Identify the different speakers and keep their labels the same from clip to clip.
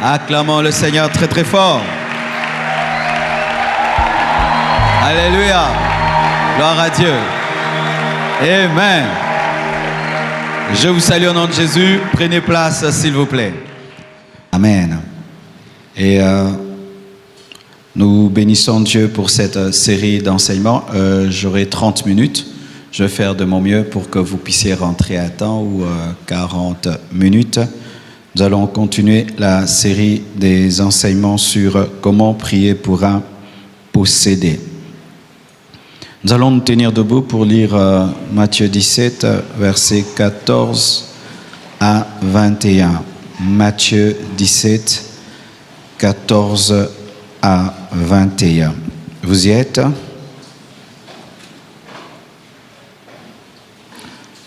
Speaker 1: Acclamons le Seigneur très très fort. Alléluia. Gloire à Dieu. Amen. Je vous salue au nom de Jésus. Prenez place, s'il vous plaît. Amen. Et nous bénissons Dieu pour cette série d'enseignements. J'aurai 30 minutes. Je vais faire de mon mieux pour que vous puissiez rentrer à temps ou 40 minutes. Nous allons continuer la série des enseignements sur comment prier pour un possédé. Nous allons nous tenir debout pour lire Matthieu 17, versets 14 à 21. Matthieu 17, 14 à 21. Vous y êtes?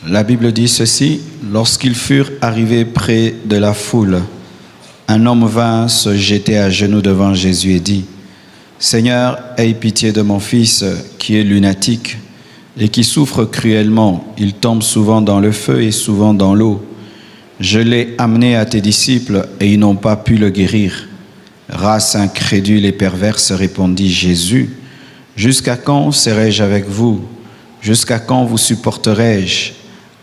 Speaker 1: La Bible dit ceci: lorsqu'ils furent arrivés près de la foule, un homme vint se jeter à genoux devant Jésus et dit: Seigneur, aie pitié de mon fils qui est lunatique et qui souffre cruellement. Il tombe souvent dans le feu et souvent dans l'eau. Je l'ai amené à tes disciples et ils n'ont pas pu le guérir. Race incrédule et perverse, répondit Jésus. Jusqu'à quand serai-je avec vous? Jusqu'à quand vous supporterai-je?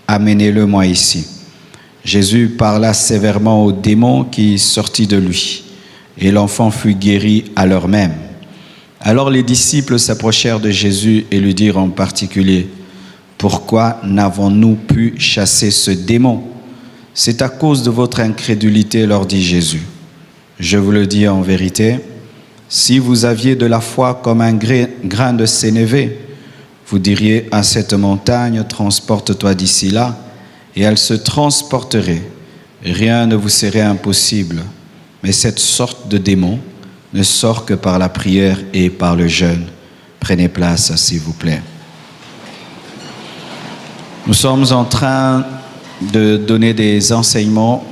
Speaker 1: Amenez-le-moi ici. Jésus parla sévèrement au démon qui sortit de lui, et l'enfant fut guéri à l'heure même. Alors les disciples s'approchèrent de Jésus et lui dirent en particulier: pourquoi n'avons-nous pu chasser ce démon? C'est à cause de votre incrédulité, leur dit Jésus. Je vous le dis en vérité, si vous aviez de la foi comme un grain de sénévé, vous diriez à cette montagne: transporte-toi d'ici là, et elle se transporterait. Rien ne vous serait impossible. Mais cette sorte de démon ne sort que par la prière et par le jeûne. Prenez place, s'il vous plaît. Nous sommes en train de donner des enseignements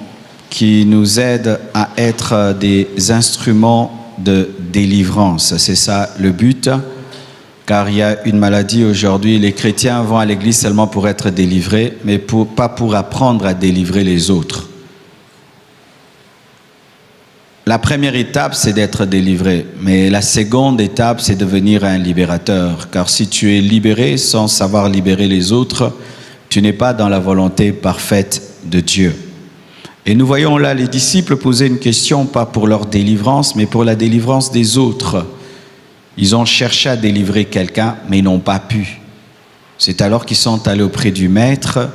Speaker 1: qui nous aident à être des instruments de délivrance. C'est ça le but. Car il y a une maladie aujourd'hui, les chrétiens vont à l'église seulement pour être délivrés, mais pas pour apprendre à délivrer les autres. La première étape, c'est d'être délivré, mais la seconde étape, c'est devenir un libérateur. Car si tu es libéré sans savoir libérer les autres, tu n'es pas dans la volonté parfaite de Dieu. Et nous voyons là les disciples poser une question, pas pour leur délivrance, mais pour la délivrance des autres. Ils ont cherché à délivrer quelqu'un, mais ils n'ont pas pu. C'est alors qu'ils sont allés auprès du Maître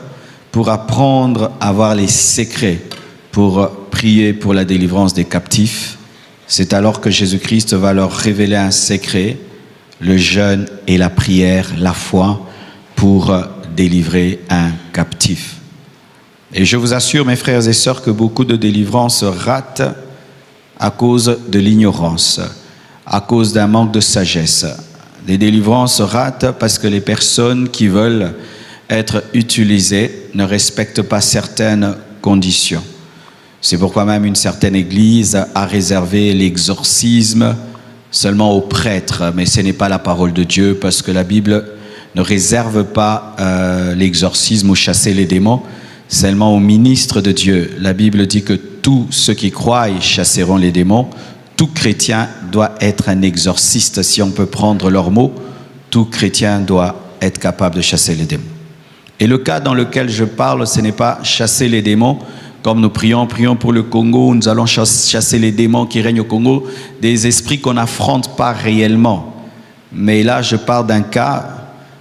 Speaker 1: pour apprendre à voir les secrets, pour prier pour la délivrance des captifs. C'est alors que Jésus-Christ va leur révéler un secret, le jeûne et la prière, la foi, pour délivrer un captif. Et je vous assure, mes frères et sœurs, que beaucoup de délivrances ratent à cause de l'ignorance, à cause d'un manque de sagesse. Les délivrances ratent parce que les personnes qui veulent être utilisées ne respectent pas certaines conditions. C'est pourquoi même une certaine église a réservé l'exorcisme seulement aux prêtres, mais ce n'est pas la parole de Dieu, parce que la Bible ne réserve pas l'exorcisme ou chasser les démons seulement aux ministres de Dieu. La Bible dit que tous ceux qui croient chasseront les démons. Tout chrétien doit être un exorciste, si on peut prendre leurs mots. Tout chrétien doit être capable de chasser les démons. Et le cas dans lequel je parle, ce n'est pas chasser les démons, comme nous prions pour le Congo, nous allons chasser les démons qui règnent au Congo, des esprits qu'on n'affronte pas réellement. Mais là, je parle d'un cas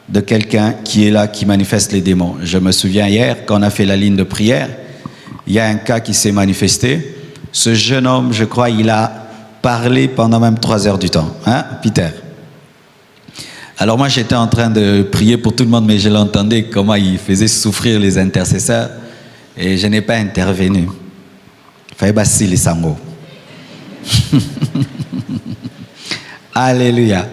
Speaker 1: de quelqu'un qui est là, qui manifeste les démons. Je me souviens hier, quand on a fait la ligne de prière, il y a un cas qui s'est manifesté. Ce jeune homme, je crois, il a parler pendant même 3 heures du temps, hein, Peter? Alors moi, j'étais en train de prier pour tout le monde, mais je l'entendais comment il faisait souffrir les intercesseurs, et je n'ai pas intervenu. Fallait basser les sangos. Alléluia.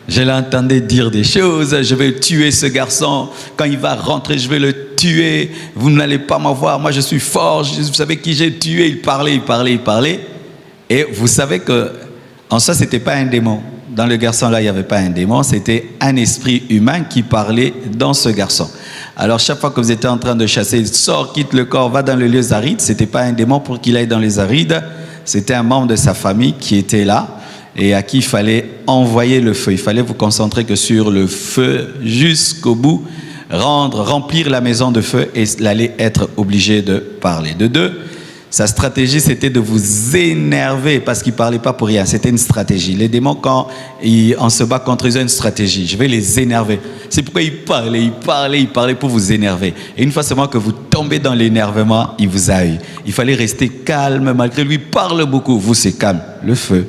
Speaker 1: Je l'entendais dire des choses: je vais tuer ce garçon, quand il va rentrer, je vais le tuer, vous n'allez pas m'avoir, moi je suis fort, vous savez qui j'ai tué. Il parlait. Et vous savez que, en ça, ce n'était pas un démon. Dans le garçon-là, il n'y avait pas un démon, c'était un esprit humain qui parlait dans ce garçon. Alors, chaque fois que vous étiez en train de chasser, sors, quitte le corps, va dans les lieux arides, ce n'était pas un démon pour qu'il aille dans les arides, c'était un membre de sa famille qui était là et à qui il fallait envoyer le feu. Il fallait vous concentrer que sur le feu jusqu'au bout, remplir la maison de feu et il allait être obligé de parler. De deux, sa stratégie, c'était de vous énerver parce qu'il ne parlait pas pour rien. C'était une stratégie. Les démons, quand on se bat contre eux, ils ont une stratégie. Je vais les énerver. C'est pourquoi ils parlaient pour vous énerver. Et une fois seulement que vous tombez dans l'énervement, il vous a eu. Il fallait rester calme. Malgré lui, il parle beaucoup. Vous, c'est calme. Le feu.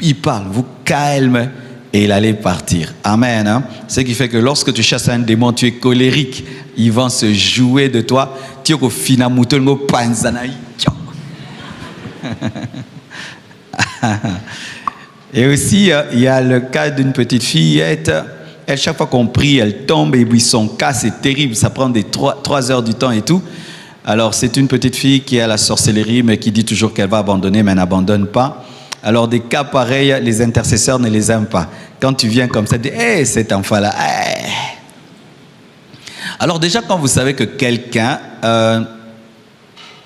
Speaker 1: Il parle, vous calme. Et il allait partir. Amen. Hein? Ce qui fait que lorsque tu chasses un démon, tu es colérique. Ils vont se jouer de toi. Tu es au finamutongo panzanaï. Et aussi, il y a le cas d'une petite fillette. Elle, chaque fois qu'on prie, elle tombe et puis son cas, c'est terrible. Ça prend des 3 heures du temps et tout. Alors, c'est une petite fille qui est à la sorcellerie, mais qui dit toujours qu'elle va abandonner, mais elle n'abandonne pas. Alors, des cas pareils, les intercesseurs ne les aiment pas. Quand tu viens comme ça, tu dis, hey, cet enfant-là, hey. Alors, déjà, quand vous savez que quelqu'un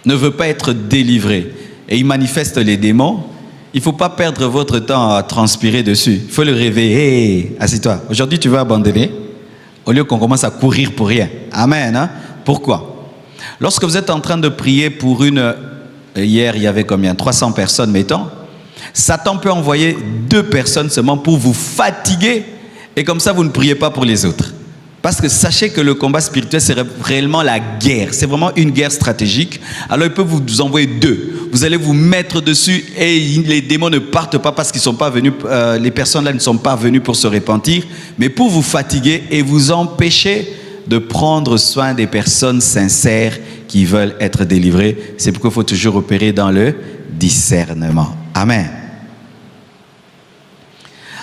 Speaker 1: ne veut pas être délivré et il manifeste les démons, il ne faut pas perdre votre temps à transpirer dessus. Il faut le réveiller. Hey, assieds-toi. Aujourd'hui, tu veux abandonner au lieu qu'on commence à courir pour rien. Amen. Hein? Pourquoi? Lorsque vous êtes en train de prier pour hier, il y avait combien? 300 personnes, mettons. Satan peut envoyer 2 personnes seulement pour vous fatiguer et comme ça, vous ne priez pas pour les autres. Parce que sachez que le combat spirituel, c'est réellement la guerre. C'est vraiment une guerre stratégique. Alors, il peut vous envoyer 2. Vous allez vous mettre dessus et les démons ne partent pas parce qu'ils sont pas venus, les personnes là ne sont pas venues pour se repentir, mais pour vous fatiguer et vous empêcher de prendre soin des personnes sincères qui veulent être délivrées. C'est pourquoi il faut toujours opérer dans le discernement. Amen.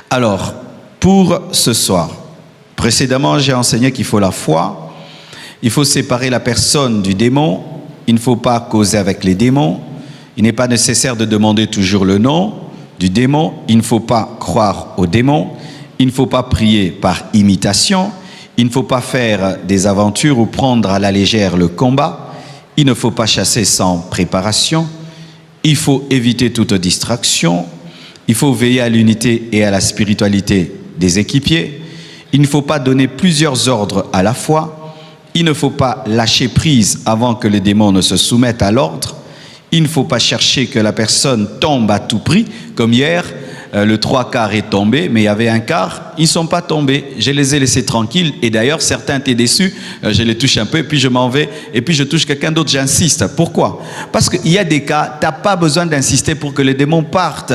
Speaker 1: Alors, pour ce soir, précédemment, j'ai enseigné qu'il faut la foi, il faut séparer la personne du démon, il ne faut pas causer avec les démons, il n'est pas nécessaire de demander toujours le nom du démon, il ne faut pas croire au démon, il ne faut pas prier par imitation, il ne faut pas faire des aventures ou prendre à la légère le combat, il ne faut pas chasser sans préparation, il faut éviter toute distraction, il faut veiller à l'unité et à la spiritualité des équipiers. Il ne faut pas donner plusieurs ordres à la fois. Il ne faut pas lâcher prise avant que les démons ne se soumettent à l'ordre. Il ne faut pas chercher que la personne tombe à tout prix. Comme hier, le 3/4 est tombé, mais il y avait un quart. Ils ne sont pas tombés. Je les ai laissés tranquilles. Et d'ailleurs, certains étaient déçus. Je les touche un peu, et puis je m'en vais. Et puis je touche quelqu'un d'autre, j'insiste. Pourquoi? Parce qu'il y a des cas, tu n'as pas besoin d'insister pour que les démons partent.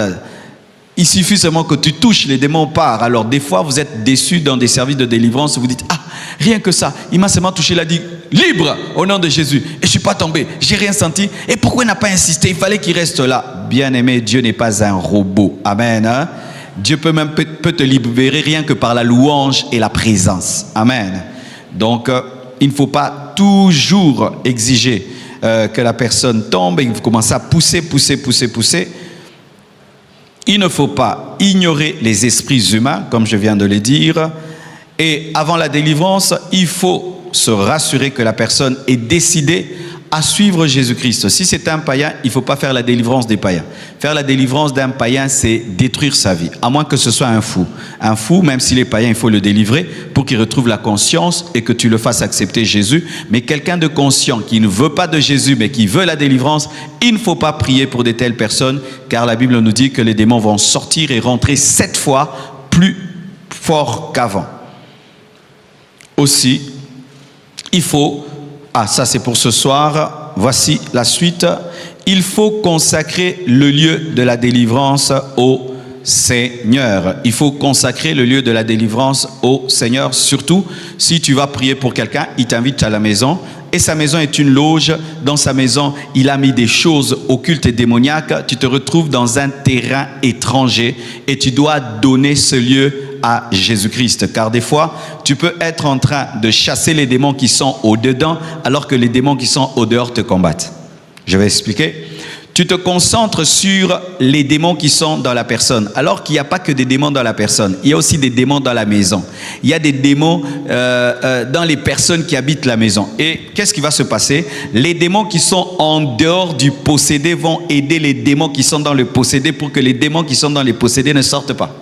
Speaker 1: Il suffit seulement que tu touches, les démons partent. Alors des fois, vous êtes déçus dans des services de délivrance, vous dites, ah, rien que ça, il m'a seulement touché, il a dit, libre au nom de Jésus. Et je ne suis pas tombé, j'ai rien senti. Et pourquoi il n'a pas insisté? Il fallait qu'il reste là. Bien-aimé, Dieu n'est pas un robot. Amen. Hein? Dieu peut te libérer rien que par la louange et la présence. Amen. Donc, il ne faut pas toujours exiger que la personne tombe et il faut commencer à pousser. Il ne faut pas ignorer les esprits humains, comme je viens de le dire. Et avant la délivrance, il faut se rassurer que la personne est décidée à suivre Jésus-Christ. Si c'est un païen, il ne faut pas faire la délivrance des païens. Faire la délivrance d'un païen, c'est détruire sa vie, à moins que ce soit un fou. Un fou, même s'il est païen, il faut le délivrer pour qu'il retrouve la conscience et que tu le fasses accepter Jésus. Mais quelqu'un de conscient qui ne veut pas de Jésus, mais qui veut la délivrance, il ne faut pas prier pour de telles personnes, car la Bible nous dit que les démons vont sortir et rentrer 7 fois plus fort qu'avant. Aussi, il faut... Ah, ça c'est pour ce soir. Voici la suite. Il faut consacrer le lieu de la délivrance au Seigneur. Il faut consacrer le lieu de la délivrance au Seigneur. Surtout, si tu vas prier pour quelqu'un, il t'invite à la maison. Et sa maison est une loge. Dans sa maison, il a mis des choses occultes et démoniaques. Tu te retrouves dans un terrain étranger et tu dois donner ce lieu à Jésus-Christ. Car des fois, tu peux être en train de chasser les démons qui sont au-dedans alors que les démons qui sont au-dehors te combattent. Je vais expliquer. Tu te concentres sur les démons qui sont dans la personne, alors qu'il n'y a pas que des démons dans la personne. Il y a aussi des démons dans la maison. Il y a des démons dans les personnes qui habitent la maison. Et qu'est-ce qui va se passer? Les démons qui sont en dehors du possédé vont aider les démons qui sont dans le possédé pour que les démons qui sont dans les possédés ne sortent pas.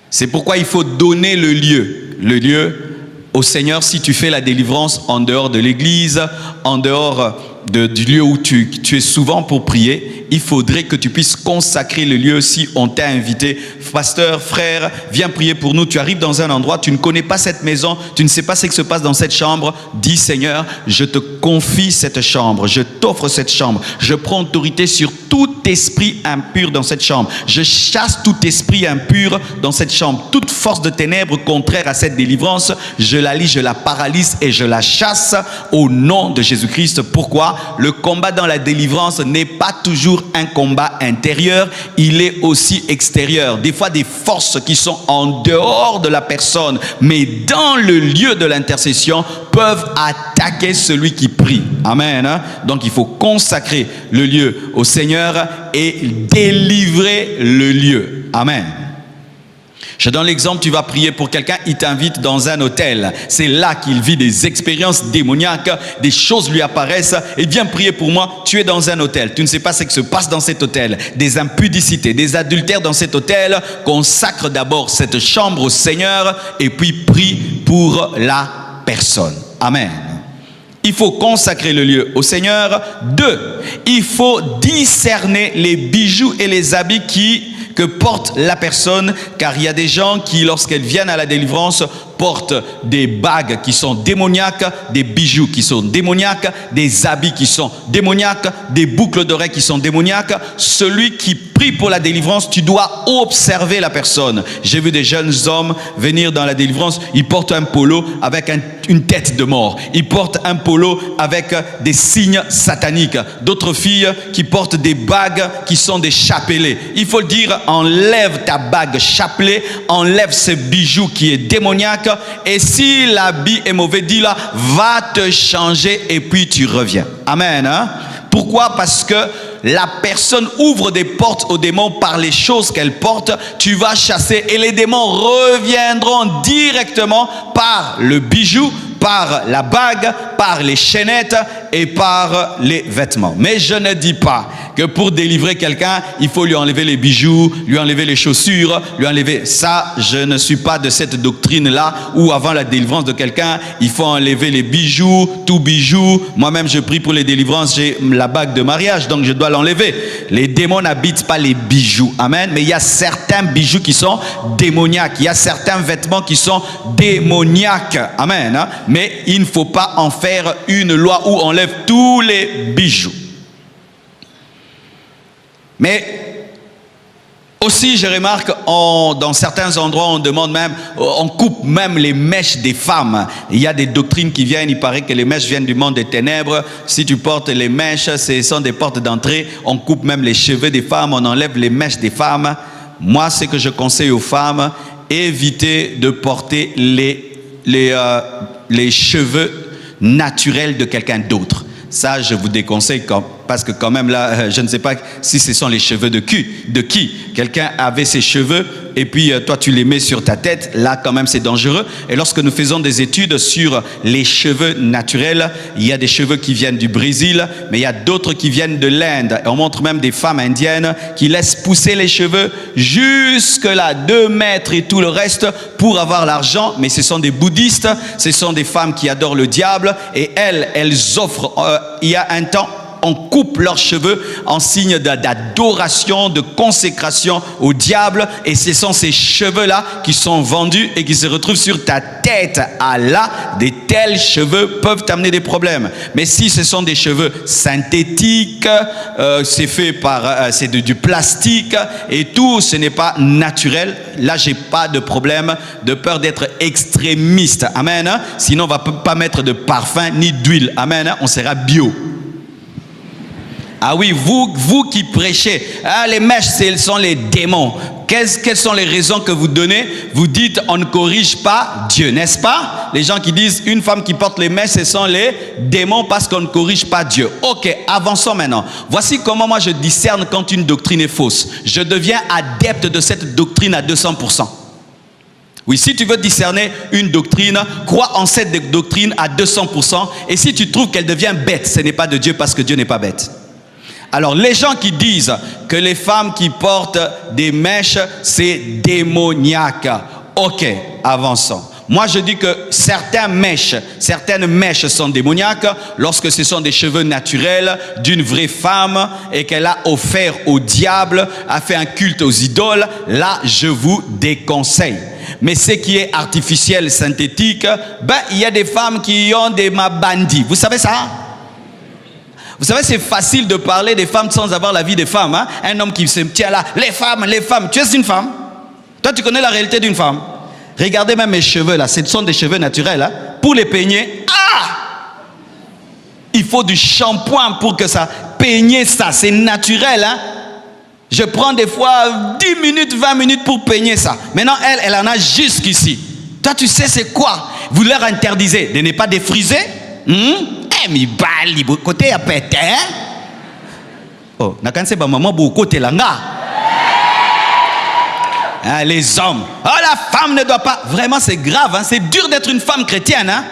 Speaker 1: C'est pourquoi il faut donner le lieu au Seigneur. Si tu fais la délivrance en dehors de l'église, en dehors du lieu où tu es souvent pour prier, il faudrait que tu puisses consacrer le lieu. Si on t'a invité, pasteur, frère, viens prier pour nous, tu arrives dans un endroit, tu ne connais pas cette maison, tu ne sais pas ce qui se passe dans cette chambre, dis Seigneur, je te confie cette chambre, je t'offre cette chambre, je prends autorité sur tout esprit impur dans cette chambre, je chasse tout esprit impur dans cette chambre, toute force de ténèbres contraire à cette délivrance, je la lis, je la paralyse et je la chasse au nom de Jésus-Christ. Pourquoi? Le combat dans la délivrance n'est pas toujours un combat intérieur, il est aussi extérieur. Des fois, des forces qui sont en dehors de la personne, mais dans le lieu de l'intercession, peuvent attaquer celui qui prie. Amen. Donc, il faut consacrer le lieu au Seigneur et délivrer le lieu. Amen. Je donne l'exemple, tu vas prier pour quelqu'un, il t'invite dans un hôtel. C'est là qu'il vit des expériences démoniaques, des choses lui apparaissent. Et viens prier pour moi, tu es dans un hôtel. Tu ne sais pas ce qui se passe dans cet hôtel. Des impudicités, des adultères dans cet hôtel. Consacre d'abord cette chambre au Seigneur et puis prie pour la personne. Amen. Il faut consacrer le lieu au Seigneur. 2, il faut discerner les bijoux et les habits que porte la personne, car il y a des gens qui, lorsqu'elles viennent à la délivrance, portent des bagues qui sont démoniaques, des bijoux qui sont démoniaques, des habits qui sont démoniaques, des boucles d'oreilles qui sont démoniaques. Celui qui prie pour la délivrance, tu dois observer la personne. J'ai vu des jeunes hommes venir dans la délivrance, ils portent un polo avec une tête de mort. Ils portent un polo avec des signes sataniques. D'autres filles qui portent des bagues qui sont des chapelets. Il faut le dire, enlève ta bague chapelet, enlève ce bijou qui est démoniaque. Et si l'habit est mauvais, dis-là, va te changer et puis tu reviens. Amen. Pourquoi? Parce que la personne ouvre des portes aux démons par les choses qu'elle porte. Tu vas chasser et les démons reviendront directement par le bijou, par la bague, par les chaînettes et par les vêtements. Mais je ne dis pas que pour délivrer quelqu'un, il faut lui enlever les bijoux, lui enlever les chaussures, lui enlever ça. Je ne suis pas de cette doctrine-là où avant la délivrance de quelqu'un, il faut enlever les bijoux, tout bijou. Moi-même, je prie pour les délivrances, j'ai la bague de mariage, donc je dois l'enlever. Les démons n'habitent pas les bijoux. Amen. Mais il y a certains bijoux qui sont démoniaques. Il y a certains vêtements qui sont démoniaques. Amen. Mais il ne faut pas en faire une loi où on enlève tous les bijoux. Mais aussi, je remarque, dans certains endroits, on demande même, on coupe même les mèches des femmes. Il y a des doctrines qui viennent, il paraît que les mèches viennent du monde des ténèbres. Si tu portes les mèches, ce sont des portes d'entrée. On coupe même les cheveux des femmes, on enlève les mèches des femmes. Moi, ce que je conseille aux femmes, évitez de porter les cheveux naturels de quelqu'un d'autre. Ça, je vous déconseille parce que quand même là, je ne sais pas si ce sont les cheveux de qui. Quelqu'un avait ses cheveux et puis toi tu les mets sur ta tête. Là quand même c'est dangereux. Et lorsque nous faisons des études sur les cheveux naturels, il y a des cheveux qui viennent du Brésil, mais il y a d'autres qui viennent de l'Inde. Et on montre même des femmes indiennes qui laissent pousser les cheveux jusque là, 2 mètres et tout le reste pour avoir l'argent. Mais ce sont des bouddhistes, ce sont des femmes qui adorent le diable et elles offrent, il y a un temps, on coupe leurs cheveux en signe d'adoration, de consécration au diable. Et ce sont ces cheveux-là qui sont vendus et qui se retrouvent sur ta tête. Allah, des tels cheveux peuvent t'amener des problèmes. Mais si ce sont des cheveux synthétiques, c'est fait par, c'est du plastique et tout, ce n'est pas naturel. Là, j'ai pas de problème, de peur d'être extrémiste. Amen. Sinon, on va pas mettre de parfum ni d'huile. Amen. On sera bio. Ah oui, vous qui prêchez, ah, les mèches, ce sont les démons. Quelles sont les raisons que vous donnez? Vous dites, on ne corrige pas Dieu, n'est-ce pas? Les gens qui disent, une femme qui porte les mèches, ce sont les démons parce qu'on ne corrige pas Dieu. Ok, avançons maintenant. Voici comment moi je discerne quand une doctrine est fausse. Je deviens adepte de cette doctrine à 200%. Oui, si tu veux discerner une doctrine, crois en cette doctrine à 200%. Et si tu trouves qu'elle devient bête, ce n'est pas de Dieu parce que Dieu n'est pas bête. Alors, les gens qui disent que les femmes qui portent des mèches, c'est démoniaque. Ok, avançons. Moi, je dis que certaines mèches sont démoniaques lorsque ce sont des cheveux naturels d'une vraie femme et qu'elle a offert au diable, a fait un culte aux idoles. Là, je vous déconseille. Mais ce qui est artificiel, synthétique, ben, il y a des femmes qui ont des mabandis. Vous savez ça? Vous savez, c'est facile de parler des femmes sans avoir la vie des femmes. Hein? Un homme qui se tient là, les femmes. Tu es une femme? Toi, tu connais la réalité d'une femme? Regardez même mes cheveux là, ce sont des cheveux naturels. Hein? Pour les peigner, il faut du shampoing pour que ça peigner ça. C'est naturel. Hein? Je prends des fois 10 minutes, 20 minutes pour peigner ça. Maintenant, elle en a jusqu'ici. Toi, tu sais c'est quoi? Vous leur interdisez de ne pas défriser. Mi bali côté à pété. Oh, nakanse ba maman bu côté langa. Les hommes. Oh, la femme ne doit pas. Vraiment, c'est grave. Hein? C'est dur d'être une femme chrétienne. Hein?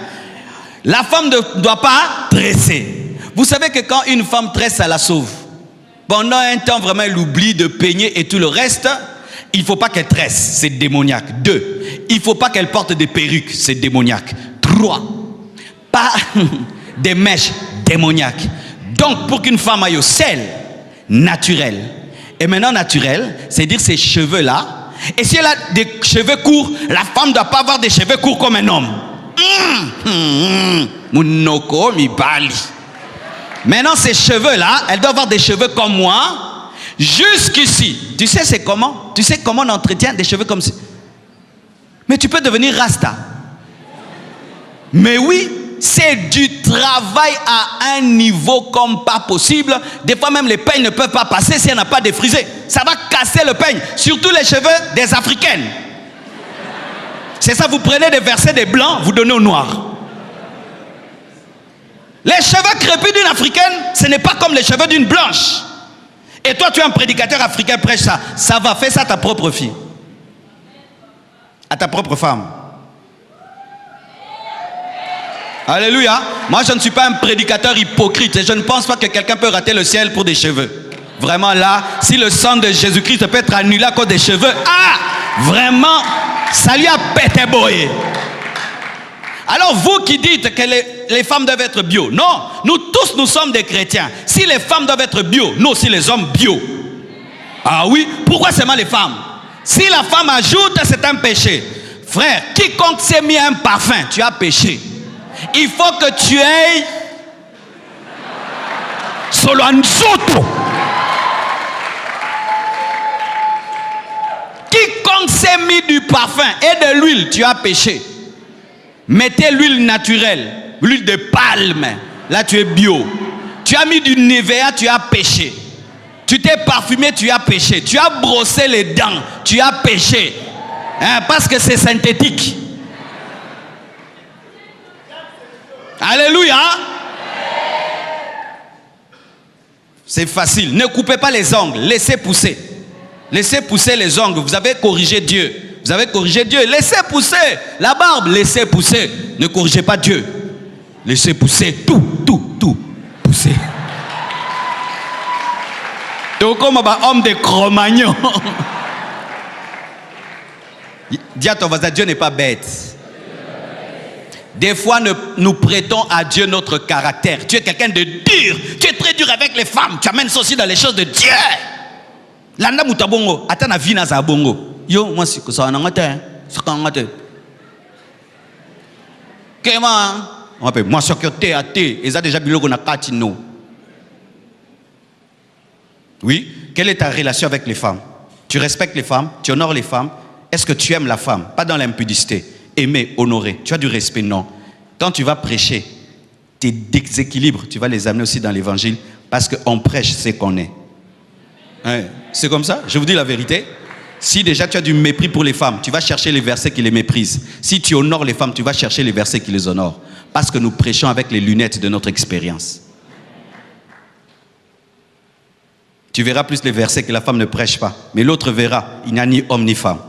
Speaker 1: La femme ne doit pas tresser. Vous savez que quand une femme tresse, ça la sauve. Pendant un temps, vraiment, elle oublie de peigner et tout le reste. Il ne faut pas qu'elle tresse. C'est démoniaque. 2. Il ne faut pas qu'elle porte des perruques. C'est démoniaque. 3. Pas des mèches démoniaques. Donc, pour qu'une femme aille au sel naturel, et maintenant naturel, c'est dire ces cheveux-là. Et si elle a des cheveux courts, la femme ne doit pas avoir des cheveux courts comme un homme. Munoko mi bali. Maintenant, ces cheveux-là, elle doit avoir des cheveux comme moi, jusqu'ici. Tu sais c'est comment? Tu sais comment on entretient des cheveux comme ça? Mais tu peux devenir rasta. Mais oui, c'est du travail à un niveau comme pas possible. Des fois même les peignes ne peuvent pas passer si elle n'a pas défrisé. Ça va casser le peigne, surtout les cheveux des Africaines. C'est ça, vous prenez des versets des blancs, vous donnez aux noirs. Les cheveux crépus d'une Africaine, ce n'est pas comme les cheveux d'une blanche. Et toi, tu es un prédicateur africain, prêche ça. Ça va, fais ça à ta propre fille. À ta propre femme. Alléluia. Moi, je ne suis pas un prédicateur hypocrite et je ne pense pas que quelqu'un peut rater le ciel pour des cheveux. Vraiment là, si le sang de Jésus-Christ peut être annulé à cause des cheveux, vraiment, ça lui a pété boyé. Alors vous qui dites que les femmes doivent être bio, non, nous tous nous sommes des chrétiens. Si les femmes doivent être bio, nous aussi les hommes bio. Ah oui, pourquoi seulement les femmes? Si la femme ajoute, c'est un péché. Frère, quiconque s'est mis un parfum, tu as péché. Il faut que tu aies solo anzoto. Quiconque s'est mis du parfum et de l'huile, tu as péché. Mettez l'huile naturelle, l'huile de palme, là tu es bio. Tu as mis du Nivea, tu as péché. Tu t'es parfumé, tu as péché. Tu as brossé les dents, tu as péché. Hein, parce que c'est synthétique. Alléluia. C'est facile. Ne coupez pas les ongles, laissez pousser. Laissez pousser les ongles. Vous avez corrigé Dieu. Vous avez corrigé Dieu. Laissez pousser la barbe. Laissez pousser. Ne corrigez pas Dieu. Laissez pousser tout pousser. Donc comme un homme de Cro-Magnon. Dis à ton voisin, Dieu n'est pas bête. Des fois, nous prêtons à Dieu notre caractère. Tu es quelqu'un de dur. Tu es très dur avec les femmes. Tu amènes ça aussi dans les choses de Dieu. Landa mutabongo, atana vina za bongo. Yo, moi si ko sa nangate, sakangate. Kema, on appelle moi sokoté até, ils a déjà biloko na katino. Oui, quelle est ta relation avec les femmes? Tu respectes les femmes, tu honores les femmes. Est-ce que tu aimes la femme? Pas dans l'impudicité. Aimer, honorer. Tu as du respect? Non. Quand tu vas prêcher tes déséquilibres, tu vas les amener aussi dans l'évangile. Parce qu'on prêche ce qu'on est. Ouais, c'est comme ça, je vous dis la vérité. Si déjà tu as du mépris pour les femmes, tu vas chercher les versets qui les méprisent. Si tu honores les femmes, tu vas chercher les versets qui les honorent. Parce que nous prêchons avec les lunettes de notre expérience. Tu verras plus les versets que la femme ne prêche pas. Mais l'autre verra, il n'y a ni homme ni femme.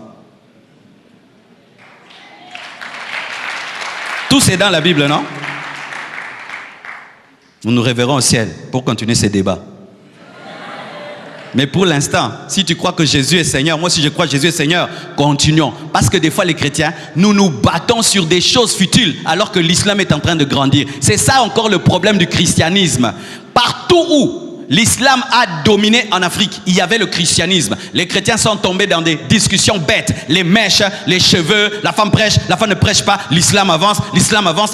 Speaker 1: Tout c'est dans la Bible, non? Nous nous révérons au ciel pour continuer ces débats. Mais pour l'instant, si tu crois que Jésus est Seigneur, moi si je crois que Jésus est Seigneur, continuons. Parce que des fois les chrétiens, nous nous battons sur des choses futiles alors que l'islam est en train de grandir. C'est ça encore le problème du christianisme. Partout où l'islam a dominé en Afrique, il y avait le christianisme. Les chrétiens sont tombés dans des discussions bêtes. Les mèches, les cheveux, la femme prêche, la femme ne prêche pas, l'islam avance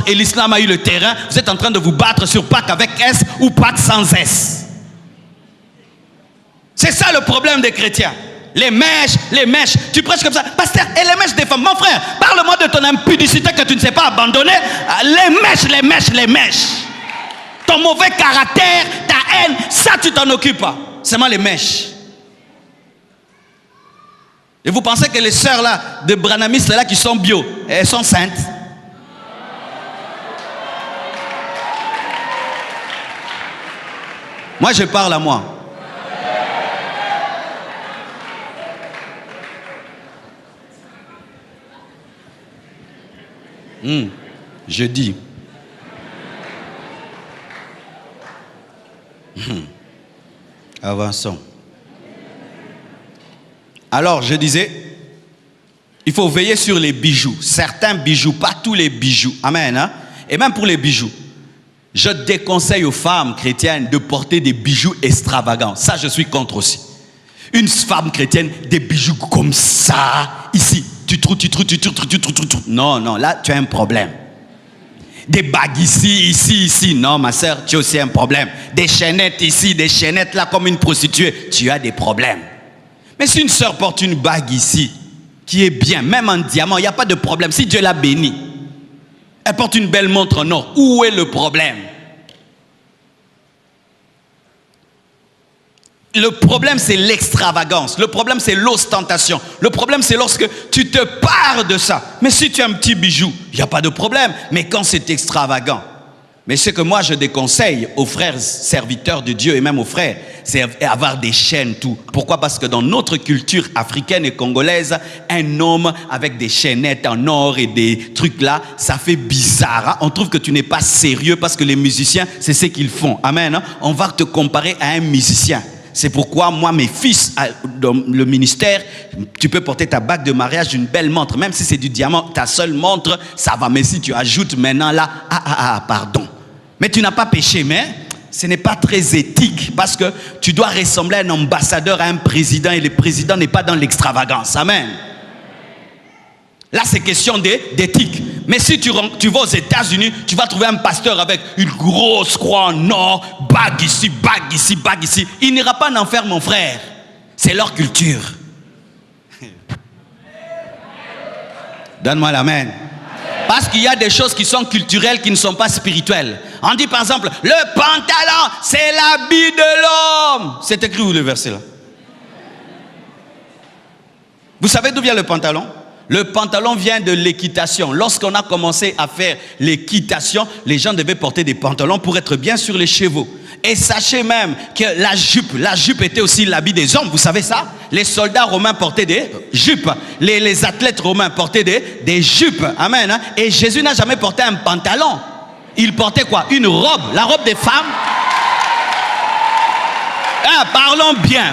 Speaker 1: et l'islam a eu le terrain. Vous êtes en train de vous battre sur Pâques avec S ou Pâques sans S. C'est ça le problème des chrétiens. Les mèches, tu prêches comme ça. Pasteur, et les mèches des femmes, mon frère, parle-moi de ton impudicité que tu ne sais pas abandonner. Les mèches. Ton mauvais caractère, ta haine, ça tu t'en occupes pas. Seulement les mèches. Et vous pensez que les sœurs là, de branamistes là qui sont bio, elles sont saintes? Moi je parle à moi. Je dis. Avançons. Alors, je disais, il faut veiller sur les bijoux. Certains bijoux, pas tous les bijoux. Amen. Hein? Et même pour les bijoux. Je déconseille aux femmes chrétiennes de porter des bijoux extravagants. Ça, je suis contre aussi. Une femme chrétienne, des bijoux comme ça, ici. Tu trouves. Non, là, tu as un problème. Des bagues ici. Non, ma soeur, tu as aussi un problème. Des chaînettes ici, des chaînettes là comme une prostituée. Tu as des problèmes. Mais si une soeur porte une bague ici, qui est bien, même en diamant, il n'y a pas de problème. Si Dieu l'a bénie, elle porte une belle montre en or. Où est le problème? Le problème, c'est l'extravagance. Le problème, c'est l'ostentation. Le problème, c'est lorsque tu te pares de ça. Mais si tu as un petit bijou, il n'y a pas de problème. Mais quand c'est extravagant. Mais ce que moi, je déconseille aux frères serviteurs de Dieu et même aux frères, c'est avoir des chaînes, tout. Pourquoi? Parce que dans notre culture africaine et congolaise, un homme avec des chaînettes en or et des trucs là, ça fait bizarre. Hein? On trouve que tu n'es pas sérieux parce que les musiciens, c'est ce qu'ils font. Amen. Hein? On va te comparer à un musicien. C'est pourquoi moi, mes fils, dans le ministère, tu peux porter ta bague de mariage, une belle montre, même si c'est du diamant, ta seule montre, ça va. Mais si tu ajoutes maintenant là, pardon. Mais tu n'as pas péché, mais ce n'est pas très éthique parce que tu dois ressembler à un ambassadeur, à un président, et le président n'est pas dans l'extravagance. Amen. Là, c'est question d'éthique. Mais si tu vas aux États-Unis, tu vas trouver un pasteur avec une grosse croix en or, bague ici, bague ici, bague ici. Il n'ira pas en enfer, mon frère. C'est leur culture. Donne-moi l'amen. Parce qu'il y a des choses qui sont culturelles, qui ne sont pas spirituelles. On dit par exemple, le pantalon, c'est l'habit de l'homme. C'est écrit où le verset là? Vous savez d'où vient le pantalon? Le pantalon vient de l'équitation. Lorsqu'on a commencé à faire l'équitation, les gens devaient porter des pantalons pour être bien sur les chevaux. Et sachez même que la jupe était aussi l'habit des hommes, vous savez ça? Les soldats romains portaient des jupes. Les athlètes romains portaient des jupes. Amen. Hein? Et Jésus n'a jamais porté un pantalon. Il portait quoi? Une robe. La robe des femmes. Ah, parlons bien.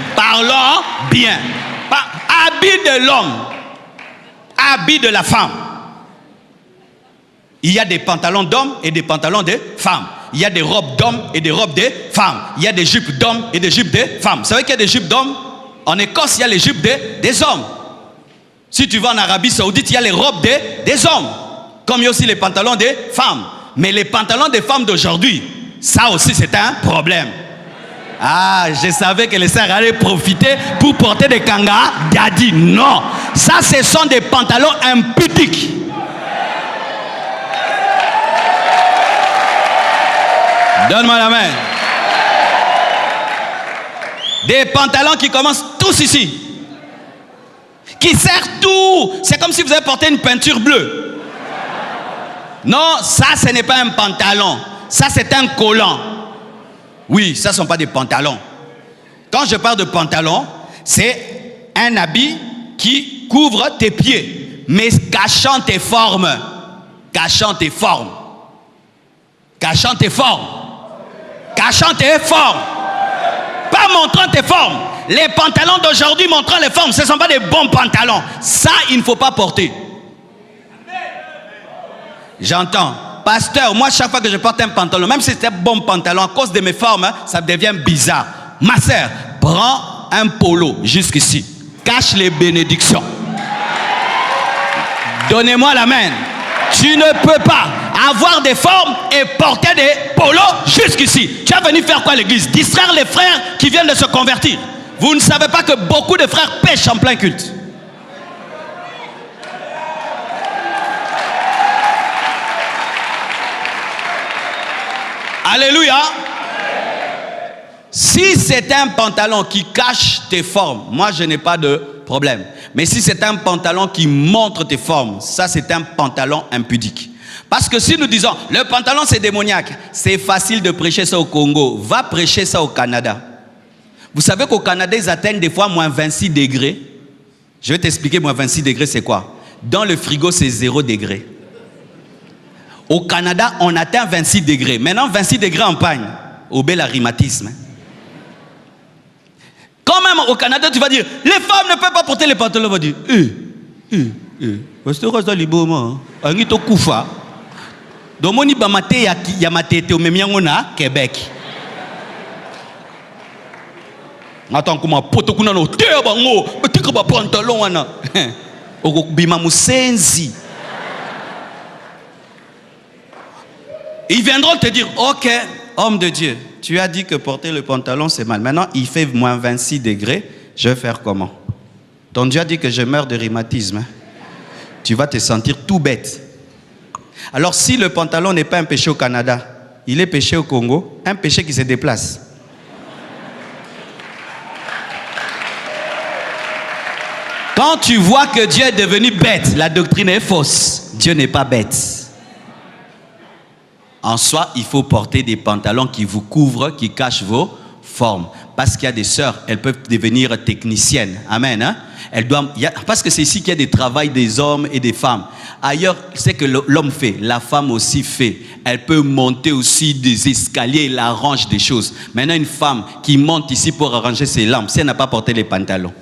Speaker 1: Habit de l'homme. Habit de la femme. Il y a des pantalons d'hommes et des pantalons de femmes. Il y a des robes d'hommes et des robes de femmes. Il y a des jupes d'hommes et des jupes de femmes. Vous savez qu'il y a des jupes d'hommes? En Écosse, il y a les jupes des hommes. Si tu vas en Arabie Saoudite, il y a les robes des hommes. Comme il y a aussi les pantalons des femmes. Mais les pantalons des femmes d'aujourd'hui, ça aussi c'est un problème. Ah, je savais que les sœurs allaient profiter pour porter des kangas daddy. Non, ça ce sont des pantalons impudiques. Donne-moi la main. Des pantalons qui commencent tous ici. Qui serrent tout. C'est comme si vous avez porté une peinture bleue. Non, ça ce n'est pas un pantalon. Ça c'est un collant. Oui, ça ne sont pas des pantalons. Quand je parle de pantalon, c'est un habit qui couvre tes pieds, mais cachant tes formes. Cachant tes formes. Cachant tes formes. Cachant tes formes. Pas montrant tes formes. Les pantalons d'aujourd'hui montrant les formes, ce ne sont pas des bons pantalons. Ça, il ne faut pas porter. J'entends. Pasteur, moi, chaque fois que je porte un pantalon, même si c'est un bon pantalon, à cause de mes formes, ça devient bizarre. Ma sœur, prends un polo jusqu'ici. Cache les bénédictions. Donnez-moi la main. Tu ne peux pas avoir des formes et porter des polos jusqu'ici. Tu es venu faire quoi à l'église? Distraire les frères qui viennent de se convertir. Vous ne savez pas que beaucoup de frères pêchent en plein culte. Alléluia. Si c'est un pantalon qui cache tes formes, moi je n'ai pas de problème. Mais si c'est un pantalon qui montre tes formes, ça c'est un pantalon impudique. Parce que si nous disons, le pantalon c'est démoniaque, c'est facile de prêcher ça au Congo. Va prêcher ça au Canada. Vous savez qu'au Canada, ils atteignent des fois moins 26 degrés. Je vais t'expliquer moins 26 degrés c'est quoi. Dans le frigo c'est 0 degré. Au Canada, on atteint 26 degrés. Maintenant, 26 degrés en pagne. Au bel rhumatisme. Quand même, au Canada, tu vas dire, les femmes ne peuvent pas porter les pantalons. On va dire, parce que reste dans les beaux mots. On est au Koufa. Donc, on y va mater, il y a maté, au même Québec. Attends, comment, poto kuna no terre bango, petit comme pantalon wana. Au bima musenzi. Ils viendront te dire, ok, homme de Dieu, tu as dit que porter le pantalon c'est mal. Maintenant, il fait moins 26 degrés, je vais faire comment? Ton Dieu a dit que je meurs de rhumatisme. Tu vas te sentir tout bête. Alors si le pantalon n'est pas un péché au Canada, il est péché au Congo, un péché qui se déplace. Quand tu vois que Dieu est devenu bête, la doctrine est fausse. Dieu n'est pas bête. En soi, il faut porter des pantalons qui vous couvrent, qui cachent vos formes. Parce qu'il y a des sœurs, elles peuvent devenir techniciennes. Amen. Hein? Parce que c'est ici qu'il y a des travails des hommes et des femmes. Ailleurs, c'est que l'homme fait, la femme aussi fait. Elle peut monter aussi des escaliers, elle arrange des choses. Maintenant, une femme qui monte ici pour arranger ses lampes, si elle n'a pas porté les pantalons.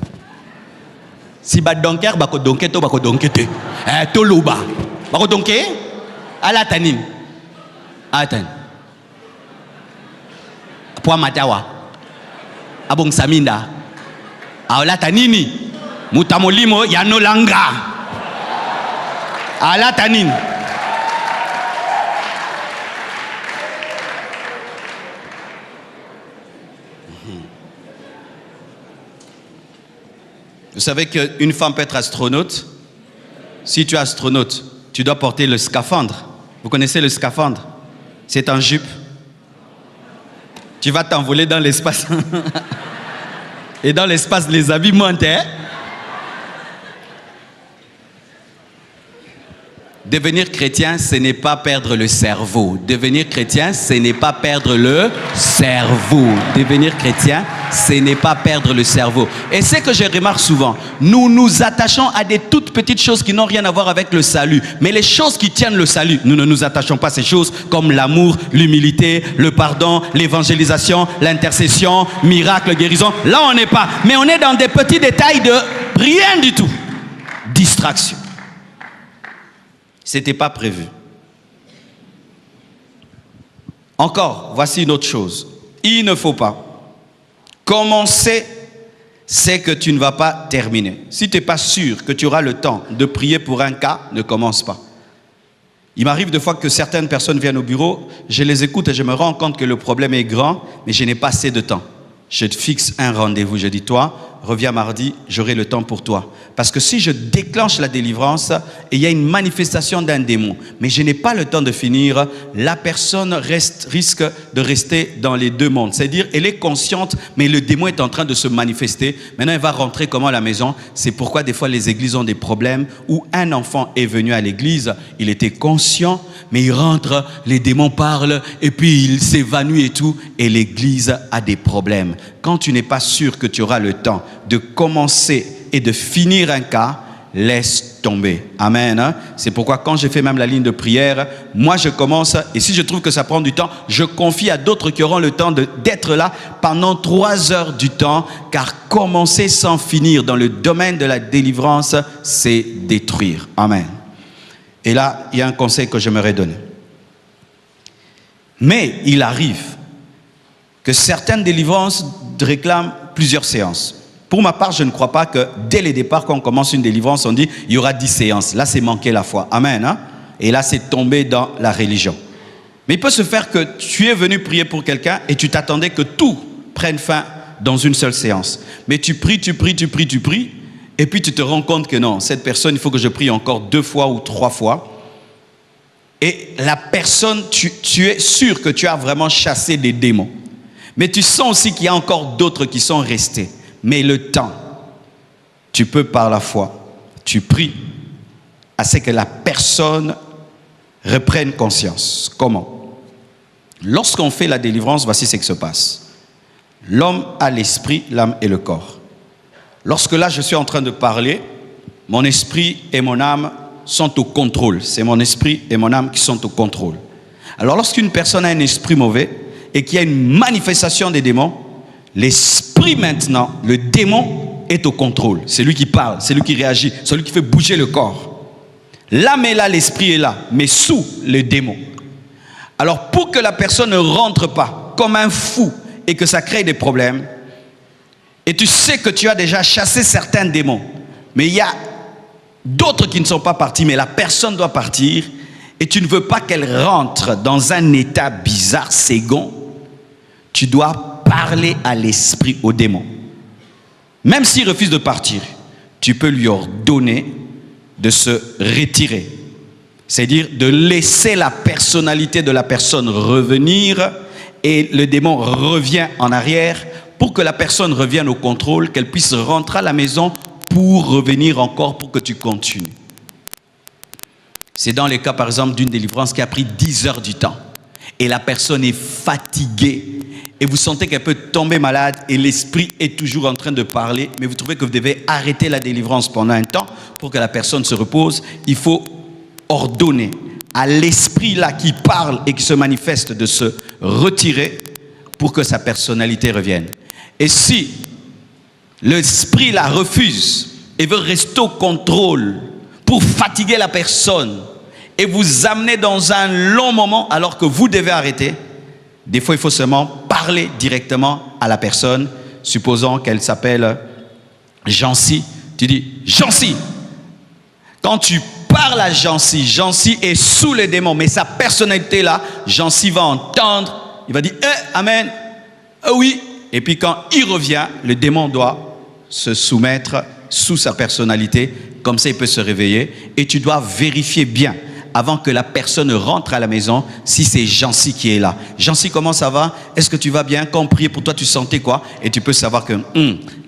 Speaker 1: Si ba donker, bako donker to bako donkete. To louba. Bako donker, à la tanine. Attends. Pour Matawa. Abong Saminda. Aolata nini? Mutamolimo yanolanga. Alata nini? Vous savez qu'une femme peut être astronaute. Si tu es astronaute, tu dois porter le scaphandre. Vous connaissez le scaphandre? C'est en jupe. Tu vas t'envoler dans l'espace. Et dans l'espace, les habits montent. Hein? Devenir chrétien, ce n'est pas perdre le cerveau. Devenir chrétien, ce n'est pas perdre le cerveau. Devenir chrétien, ce n'est pas perdre le cerveau. Et c'est que je remarque souvent, nous nous attachons à des toutes petites choses qui n'ont rien à voir avec le salut. Mais les choses qui tiennent le salut, nous ne nous attachons pas à ces choses comme l'amour, l'humilité, le pardon, l'évangélisation, l'intercession, miracle, guérison. Là, on n'est pas. Mais on est dans des petits détails de rien du tout. Distraction. C'était pas prévu. Encore, voici une autre chose. Il ne faut pas commencer, c'est que tu ne vas pas terminer. Si tu n'es pas sûr que tu auras le temps de prier pour un cas, ne commence pas. Il m'arrive de fois que certaines personnes viennent au bureau, je les écoute et je me rends compte que le problème est grand, mais je n'ai pas assez de temps. Je te fixe un rendez-vous, je dis toi, reviens mardi, j'aurai le temps pour toi. Parce que si je déclenche la délivrance et il y a une manifestation d'un démon, mais je n'ai pas le temps de finir, la personne risque de rester dans les deux mondes. C'est-à-dire, elle est consciente, mais le démon est en train de se manifester. Maintenant, elle va rentrer comment à la maison? C'est pourquoi des fois les églises ont des problèmes où un enfant est venu à l'église, il était conscient, mais il rentre, les démons parlent et puis il s'évanouit et tout, et l'église a des problèmes. Quand tu n'es pas sûr que tu auras le temps de commencer et de finir un cas, laisse tomber. Amen. Hein? C'est pourquoi quand j'ai fait même la ligne de prière, moi je commence, et si je trouve que ça prend du temps, je confie à d'autres qui auront le temps d'être là pendant 3 heures du temps, car commencer sans finir dans le domaine de la délivrance, c'est détruire. Amen. Et là, il y a un conseil que j'aimerais donner. Mais il arrive que certaines délivrances réclament plusieurs séances. Pour ma part, je ne crois pas que dès le départ, quand on commence une délivrance, on dit il y aura 10 séances. Là, c'est manquer la foi. Amen. Hein? Et là, c'est tomber dans la religion. Mais il peut se faire que tu es venu prier pour quelqu'un et tu t'attendais que tout prenne fin dans une seule séance. Mais tu pries, et puis tu te rends compte que non, cette personne, il faut que je prie encore 2 fois ou 3 fois. Et la personne, tu es sûr que tu as vraiment chassé des démons. Mais tu sens aussi qu'il y a encore d'autres qui sont restés. Mais le temps, tu peux par la foi, tu pries à ce que la personne reprenne conscience. Comment? Lorsqu'on fait la délivrance, voici ce qui se passe. L'homme a l'esprit, l'âme et le corps. Lorsque là, je suis en train de parler, mon esprit et mon âme sont au contrôle. C'est mon esprit et mon âme qui sont au contrôle. Alors, lorsqu'une personne a un esprit mauvais et qu'il y a une manifestation des démons, l'esprit maintenant, le démon est au contrôle. C'est lui qui parle, c'est lui qui réagit, c'est lui qui fait bouger le corps. L'âme est là, l'esprit est là, mais sous le démon. Alors, pour que la personne ne rentre pas comme un fou et que ça crée des problèmes, et tu sais que tu as déjà chassé certains démons, mais il y a d'autres qui ne sont pas partis, mais la personne doit partir, et tu ne veux pas qu'elle rentre dans un état bizarre, second, tu dois parler à l'esprit, au démon. Même s'il refuse de partir, tu peux lui ordonner de se retirer. C'est-à-dire de laisser la personnalité de la personne revenir, et le démon revient en arrière, pour que la personne revienne au contrôle, qu'elle puisse rentrer à la maison pour revenir encore, pour que tu continues. C'est dans le cas, par exemple, d'une délivrance qui a pris 10 heures du temps. Et la personne est fatiguée. Et vous sentez qu'elle peut tomber malade et l'esprit est toujours en train de parler. Mais vous trouvez que vous devez arrêter la délivrance pendant un temps pour que la personne se repose. Il faut ordonner à l'esprit là qui parle et qui se manifeste de se retirer pour que sa personnalité revienne. Et si l'esprit la refuse et veut rester au contrôle pour fatiguer la personne et vous amener dans un long moment alors que vous devez arrêter, des fois il faut seulement parler directement à la personne. Supposons qu'elle s'appelle Jancy, tu dis Jancy. Quand tu parles à Jancy, Jancy est sous les démons, mais sa personnalité là, Jancy va entendre, il va dire amen, oui. Et puis quand il revient, le démon doit se soumettre sous sa personnalité, comme ça il peut se réveiller. Et tu dois vérifier bien, avant que la personne rentre à la maison, si c'est Jancy qui est là. Jancy, comment ça va? Est-ce que tu vas bien? Quand on priait pour toi, tu sentais quoi? Et tu peux savoir que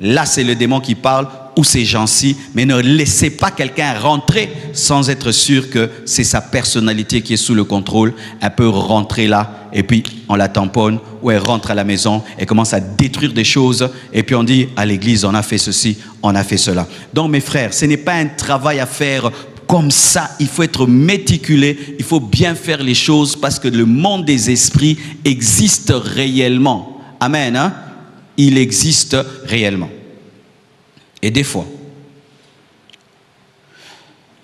Speaker 1: là c'est le démon qui parle, ou c'est Jancy, mais ne laissez pas quelqu'un rentrer sans être sûr que c'est sa personnalité qui est sous le contrôle. Elle peut rentrer là, et puis on la tamponne, ou elle rentre à la maison et commence à détruire des choses, et puis on dit à l'église, on a fait ceci, on a fait cela. Donc mes frères, ce n'est pas un travail à faire comme ça, il faut être méticuleux, il faut bien faire les choses, parce que le monde des esprits existe réellement. Amen, hein? Il existe réellement. Et des fois,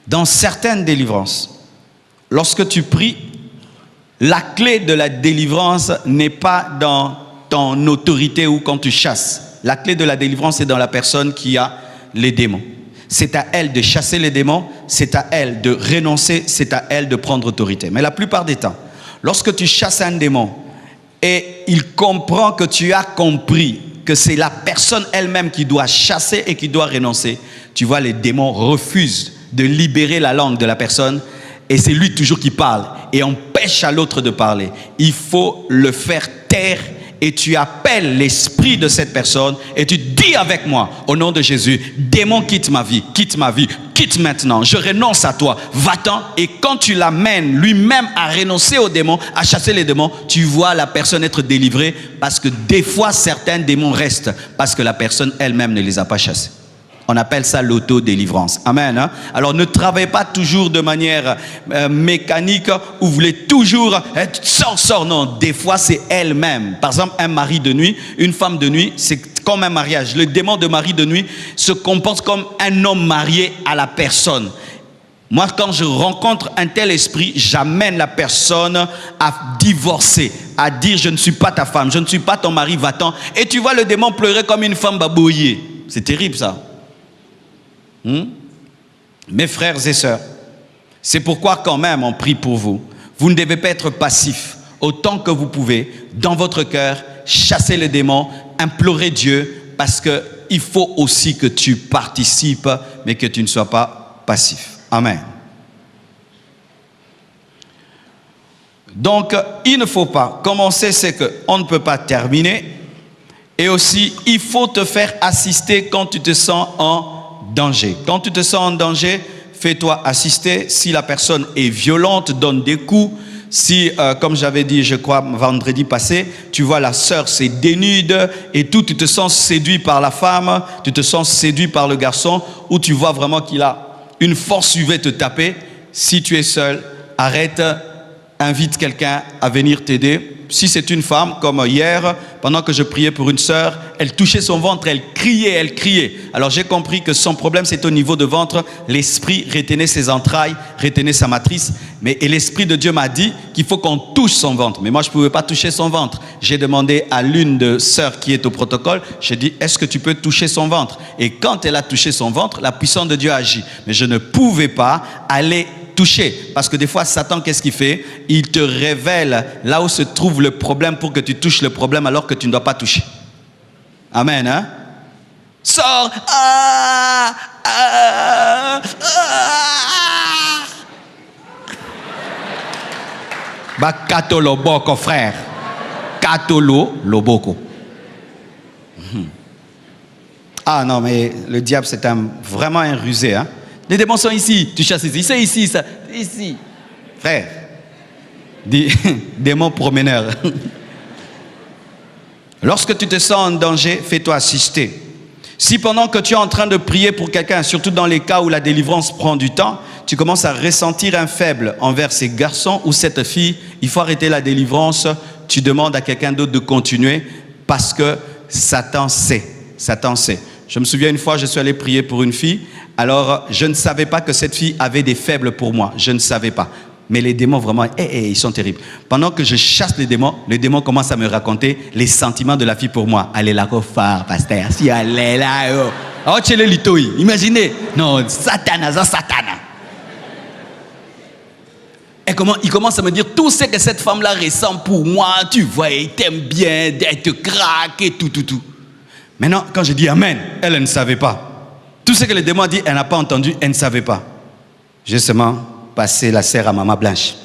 Speaker 1: dans certaines délivrances, lorsque tu pries, la clé de la délivrance n'est pas dans ton autorité ou quand tu chasses. La clé de la délivrance est dans la personne qui a les démons. C'est à elle de chasser les démons, c'est à elle de renoncer, c'est à elle de prendre autorité. Mais la plupart des temps, lorsque tu chasses un démon et il comprend que tu as compris que c'est la personne elle-même qui doit chasser et qui doit renoncer, tu vois, les démons refusent de libérer la langue de la personne et c'est lui toujours qui parle et empêche à l'autre de parler. Il faut le faire taire et tu appelles l'esprit de cette personne et tu dis avec moi, au nom de Jésus, démon, quitte ma vie, quitte maintenant, je renonce à toi, va-t'en. Et quand tu l'amènes lui-même à renoncer aux démons, à chasser les démons, tu vois la personne être délivrée parce que des fois certains démons restent parce que la personne elle-même ne les a pas chassés. On appelle ça l'auto-délivrance. Amen. Hein? Alors ne travaillez pas toujours de manière mécanique où vous voulez toujours sors. Non, des fois c'est elle-même. Par exemple, un mari de nuit, une femme de nuit, c'est comme un mariage. Le démon de mari de nuit se comporte comme un homme marié à la personne. Moi, quand je rencontre un tel esprit, j'amène la personne à divorcer, à dire je ne suis pas ta femme, je ne suis pas ton mari, va-t'en. Et tu vois le démon pleurer comme une femme babouillée. C'est terrible ça. Mes frères et sœurs, c'est pourquoi quand même on prie pour vous. Vous ne devez pas être passif. Autant que vous pouvez, dans votre cœur, chasser les démons, implorer Dieu, parce qu'il faut aussi que tu participes, mais que tu ne sois pas passif. Amen. Donc, il ne faut pas. Comme on sait, c'est qu'on ne peut pas terminer. Et aussi, il faut te faire assister quand tu te sens en danger. Quand tu te sens en danger, fais-toi assister. Si la personne est violente, donne des coups. Si, comme j'avais dit, je crois, vendredi passé, tu vois la sœur se dénude et tout, tu te sens séduit par la femme, tu te sens séduit par le garçon, ou tu vois vraiment qu'il a une force, il veut te taper. Si tu es seul, arrête, invite quelqu'un à venir t'aider. Si c'est une femme, comme hier, pendant que je priais pour une sœur, elle touchait son ventre, elle criait. Alors j'ai compris que son problème, c'est au niveau de ventre. L'esprit retenait ses entrailles, retenait sa matrice. Et l'esprit de Dieu m'a dit qu'il faut qu'on touche son ventre. Mais moi, je ne pouvais pas toucher son ventre. J'ai demandé à l'une de sœurs qui est au protocole, j'ai dit, est-ce que tu peux toucher son ventre? Et quand elle a touché son ventre, la puissance de Dieu a agi. Mais je ne pouvais pas aller toucher. Parce que des fois, Satan, qu'est-ce qu'il fait? Il te révèle là où se trouve le problème pour que tu touches le problème alors que tu ne dois pas toucher. Amen. Hein? Sors. Bah, katolo boko, frère. Katolo loboko. Ah non, mais le diable, c'est vraiment un rusé. Hein? Les démons sont ici, tu chasses ici, c'est ici, ça, ici. Frère, démon promeneur. Lorsque tu te sens en danger, fais-toi assister. Si pendant que tu es en train de prier pour quelqu'un, surtout dans les cas où la délivrance prend du temps, tu commences à ressentir un faible envers ces garçons ou cette fille, il faut arrêter la délivrance, tu demandes à quelqu'un d'autre de continuer parce que Satan sait. Satan sait. Je me souviens une fois, je suis allé prier pour une fille. Alors, je ne savais pas que cette fille avait des faibles pour moi. Je ne savais pas. Mais les démons, vraiment, ils sont terribles. Pendant que je chasse les démons commencent à me raconter les sentiments de la fille pour moi. Elle est là, phare, pasteur. Si elle est là, oh, tu es le litoi. Imaginez. Non, Satana. Et comment il commence à me dire tout ce que cette femme-là ressent pour moi. Tu vois, elle t'aime bien, elle te craque et tout. Maintenant, quand je dis Amen, elle ne savait pas. Tout ce que le démon a dit, elle n'a pas entendu, elle ne savait pas. J'ai seulement passé la serre à maman Blanche.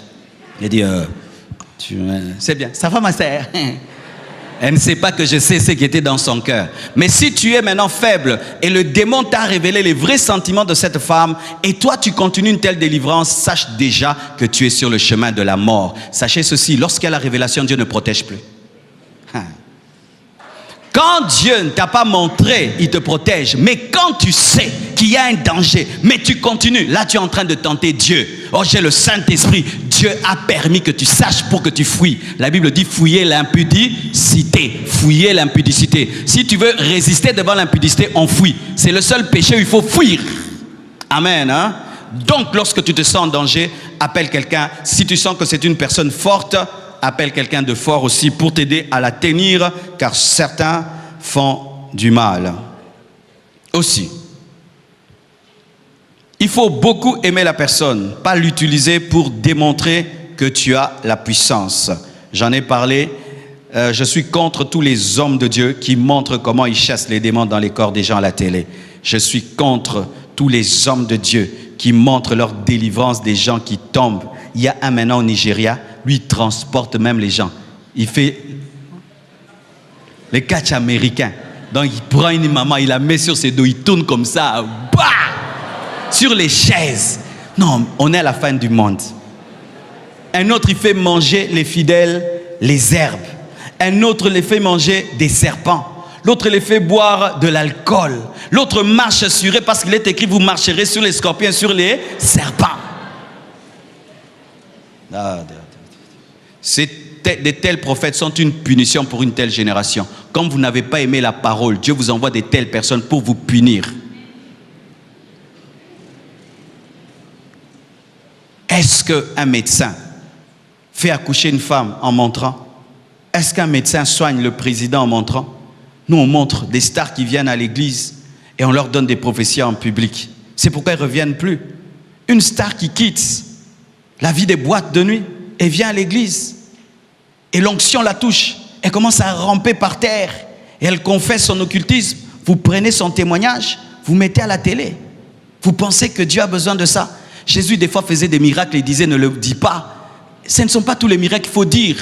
Speaker 1: J'ai dit, c'est bien, ça va ma serre. Elle ne sait pas que je sais ce qui était dans son cœur. Mais si tu es maintenant faible et le démon t'a révélé les vrais sentiments de cette femme et toi tu continues une telle délivrance, sache déjà que tu es sur le chemin de la mort. Sachez ceci, lorsqu'il y a la révélation, Dieu ne protège plus. Quand Dieu ne t'a pas montré, il te protège. Mais quand tu sais qu'il y a un danger, mais tu continues, là tu es en train de tenter Dieu. Oh, j'ai le Saint-Esprit. Dieu a permis que tu saches pour que tu fouilles. La Bible dit fouiller l'impudicité. Fouiller l'impudicité. Si tu veux résister devant l'impudicité, on fouille. C'est le seul péché où il faut fuir. Amen. Hein? Donc, lorsque tu te sens en danger, appelle quelqu'un. Si tu sens que c'est une personne forte, appelle quelqu'un de fort aussi pour t'aider à la tenir, car certains font du mal. Aussi, il faut beaucoup aimer la personne, pas l'utiliser pour démontrer que tu as la puissance. J'en ai parlé je suis contre tous les hommes de Dieu qui montrent comment ils chassent les démons dans les corps des gens à la télé. Je suis contre tous les hommes de Dieu qui montrent leur délivrance des gens qui tombent. Il y a un maintenant au Nigeria, lui il transporte même les gens. Il fait les catchs américains. Donc il prend une maman, il la met sur ses dos, il tourne comme ça, bah, sur les chaises. Non, on est à la fin du monde. Un autre, il fait manger les fidèles les herbes. Un autre les fait manger des serpents. L'autre les fait boire de l'alcool. L'autre marche sur eux parce qu'il est écrit, vous marcherez sur les scorpions, sur les serpents. De tels prophètes sont une punition pour une telle génération. Comme vous n'avez pas aimé la parole, Dieu vous envoie de telles personnes pour vous punir. Est-ce qu'un médecin fait accoucher une femme en montrant? Est-ce qu'un médecin soigne le président en montrant? Nous, on montre des stars qui viennent à l'église et on leur donne des prophéties en public. C'est pourquoi ils ne reviennent plus. Une star qui quitte la vie des boîtes de nuit et vient à l'église. Et l'onction la touche. Elle commence à ramper par terre. Et elle confesse son occultisme. Vous prenez son témoignage, vous mettez à la télé. Vous pensez que Dieu a besoin de ça? Jésus, des fois, faisait des miracles et disait, ne le dis pas. Ce ne sont pas tous les miracles qu'il faut dire.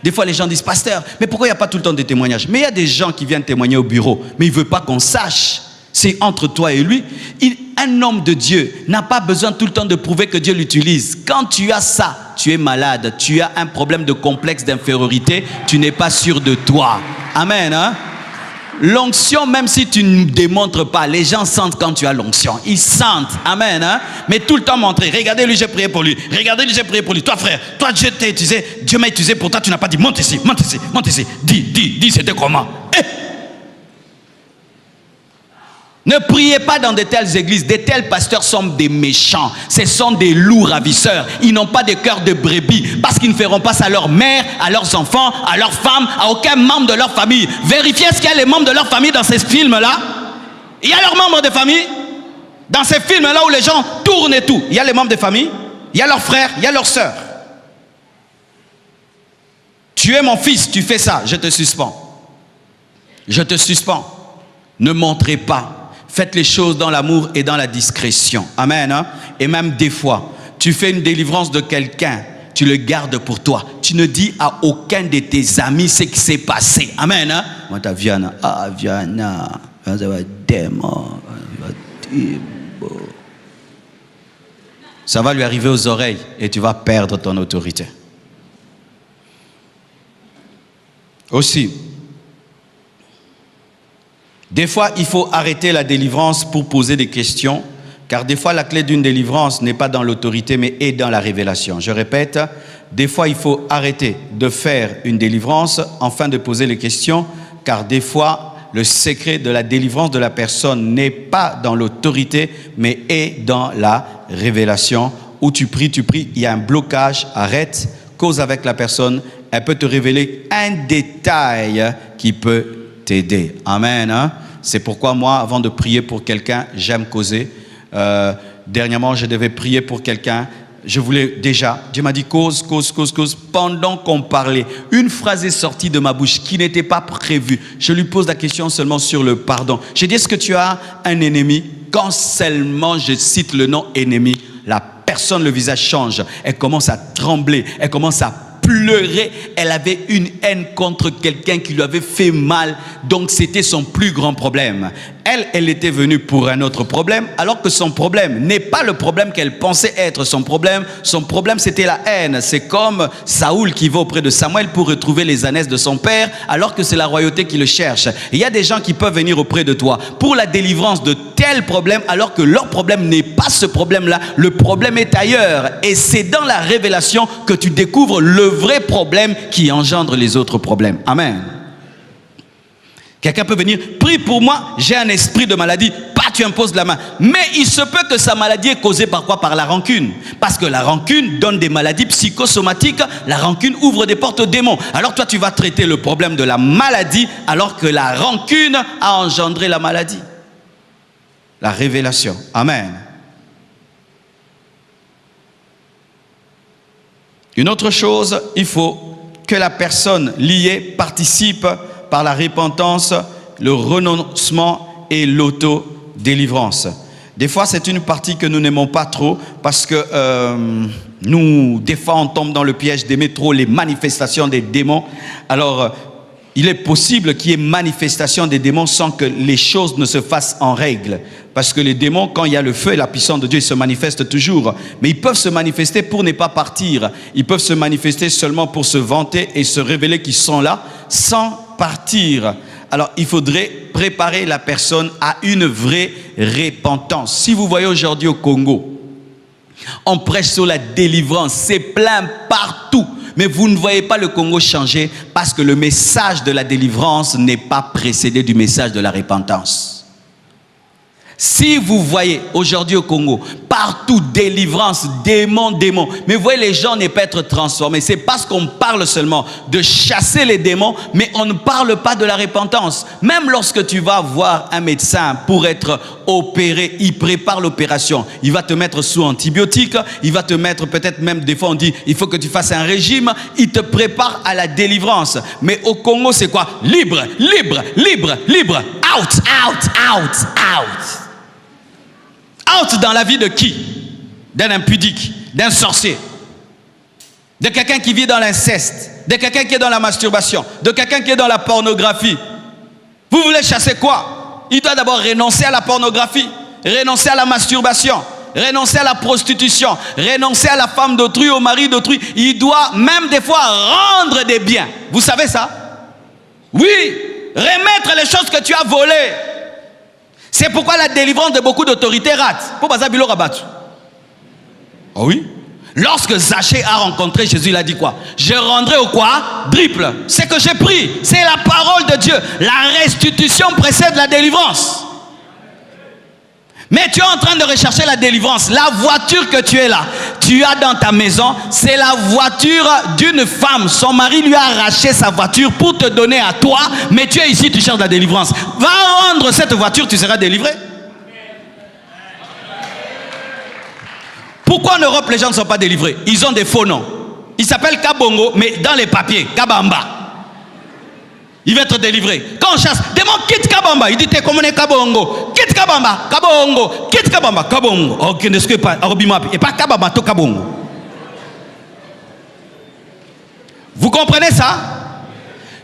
Speaker 1: Des fois, les gens disent, pasteur, mais pourquoi il n'y a pas tout le temps de témoignages? Mais il y a des gens qui viennent témoigner au bureau, mais il ne veut pas qu'on sache. C'est entre toi et lui. Un homme de Dieu n'a pas besoin tout le temps de prouver que Dieu l'utilise. Quand tu as ça, tu es malade, tu as un problème de complexe d'infériorité, tu n'es pas sûr de toi. Amen, hein? L'onction, même si tu ne démontres pas, les gens sentent quand tu as l'onction. Ils sentent. Amen. Hein? Mais tout le temps montrer. Regardez-lui, j'ai prié pour lui. Regardez-lui, j'ai prié pour lui. Toi, frère, toi, Dieu t'a utilisé. Dieu m'a utilisé pour toi, tu n'as pas dit. Monte ici, monte ici, monte ici. Dis, c'était comment? Ne priez pas dans de telles églises. De tels pasteurs sont des méchants. Ce sont des loups ravisseurs. Ils n'ont pas de cœur de brebis parce qu'ils ne feront pas ça à leur mère, à leurs enfants, à leurs femmes, à aucun membre de leur famille. Vérifiez ce qu'il y a les membres de leur famille dans ces films-là. Il y a leurs membres de famille. Dans ces films-là où les gens tournent et tout. Il y a les membres de famille. Il y a leurs frères, il y a leurs sœurs. Tu es mon fils, tu fais ça, je te suspends. Je te suspends. Ne montrez pas. Faites les choses dans l'amour et dans la discrétion. Amen. Hein? Et même des fois, tu fais une délivrance de quelqu'un, tu le gardes pour toi. Tu ne dis à aucun de tes amis ce qui s'est passé. Amen. Hein? Viana, Viana, ça va lui arriver aux oreilles et tu vas perdre ton autorité. Aussi, des fois, il faut arrêter la délivrance pour poser des questions, car des fois, la clé d'une délivrance n'est pas dans l'autorité, mais est dans la révélation. Je répète, des fois, il faut arrêter de faire une délivrance afin de poser les questions, car des fois, le secret de la délivrance de la personne n'est pas dans l'autorité, mais est dans la révélation. Où tu pries, il y a un blocage, arrête, cause avec la personne, elle peut te révéler un détail qui peut t'aider. Amen. Hein? C'est pourquoi moi, avant de prier pour quelqu'un, j'aime causer. Dernièrement, je devais prier pour quelqu'un. Je voulais déjà, Dieu m'a dit cause. Pendant qu'on parlait, une phrase est sortie de ma bouche qui n'était pas prévue. Je lui pose la question seulement sur le pardon. J'ai dit, est-ce que tu as un ennemi? Quand seulement je cite le nom ennemi, la personne, le visage change. Elle commence à trembler. Elle commence à pleurer. Elle avait une haine contre quelqu'un qui lui avait fait mal. Donc c'était son plus grand problème. Elle était venue pour un autre problème, alors que son problème n'est pas le problème qu'elle pensait être son problème. Son problème, c'était la haine. C'est comme Saoul qui va auprès de Samuel pour retrouver les ânesses de son père, alors que c'est la royauté qui le cherche. Il y a des gens qui peuvent venir auprès de toi pour la délivrance de tels problèmes, alors que leur problème n'est pas ce problème-là. Le problème est ailleurs. Et c'est dans la révélation que tu découvres le vrai problème qui engendre les autres problèmes. Amen. Quelqu'un peut venir, prie pour moi, j'ai un esprit de maladie, pas tu imposes la main. Mais il se peut que sa maladie est causée par quoi? Par la rancune. Parce que la rancune donne des maladies psychosomatiques, la rancune ouvre des portes aux démons. Alors toi tu vas traiter le problème de la maladie alors que la rancune a engendré la maladie. La révélation. Amen. Une autre chose, il faut que la personne liée participe par la repentance, le renoncement et l'auto-délivrance. Des fois, c'est une partie que nous n'aimons pas trop parce que nous, des fois, on tombe dans le piège d'aimer trop les manifestations des démons. Alors, il est possible qu'il y ait manifestation des démons sans que les choses ne se fassent en règle. Parce que les démons, quand il y a le feu et la puissance de Dieu, ils se manifestent toujours. Mais ils peuvent se manifester pour ne pas partir. Ils peuvent se manifester seulement pour se vanter et se révéler qu'ils sont là sans partir. Alors, il faudrait préparer la personne à une vraie repentance. Si vous voyez aujourd'hui au Congo, on prêche sur la délivrance, c'est plein partout. Mais vous ne voyez pas le Congo changer parce que le message de la délivrance n'est pas précédé du message de la repentance. Si vous voyez aujourd'hui au Congo, partout délivrance, démons, démons, mais vous voyez les gens ne peuvent être transformés. C'est parce qu'on parle seulement de chasser les démons, mais on ne parle pas de la repentance. Même lorsque tu vas voir un médecin pour être opéré, il prépare l'opération. Il va te mettre sous antibiotiques, il va te mettre peut-être même des fois on dit il faut que tu fasses un régime, il te prépare à la délivrance. Mais au Congo c'est quoi? Libre, libre, libre, libre, out, out, out, out. Out dans la vie de qui? D'un impudique, d'un sorcier, de quelqu'un qui vit dans l'inceste, de quelqu'un qui est dans la masturbation, de quelqu'un qui est dans la pornographie. Vous voulez chasser quoi? Il doit d'abord renoncer à la pornographie, renoncer à la masturbation, renoncer à la prostitution, renoncer à la femme d'autrui, au mari d'autrui. Il doit même des fois rendre des biens. Vous savez ça? Oui, remettre les choses que tu as volées. C'est pourquoi la délivrance de beaucoup d'autorités rate. Pour Bazabilo Rabat. Oh oui. Lorsque Zachée a rencontré Jésus, il a dit quoi? Je rendrai au quoi? Triple. C'est que j'ai pris. C'est la parole de Dieu. La restitution précède la délivrance. Mais tu es en train de rechercher la délivrance. La voiture que tu es là, tu as dans ta maison, c'est la voiture d'une femme. Son mari lui a arraché sa voiture pour te donner à toi, mais tu es ici, tu cherches la délivrance. Va rendre cette voiture, tu seras délivré. Pourquoi en Europe les gens ne sont pas délivrés? Ils ont des faux noms. Ils s'appellent Kabongo, mais dans les papiers, Kabamba. Il va être délivré. Quand on chasse, demande quitte Kabamba. Il dit t'es comme Kabongo. Quitte Kabamba, Kabongo. Quitte Kabamba, Kabongo. Ok, n'est-ce que pas et pas Kabamba, to Kabongo. Vous comprenez ça?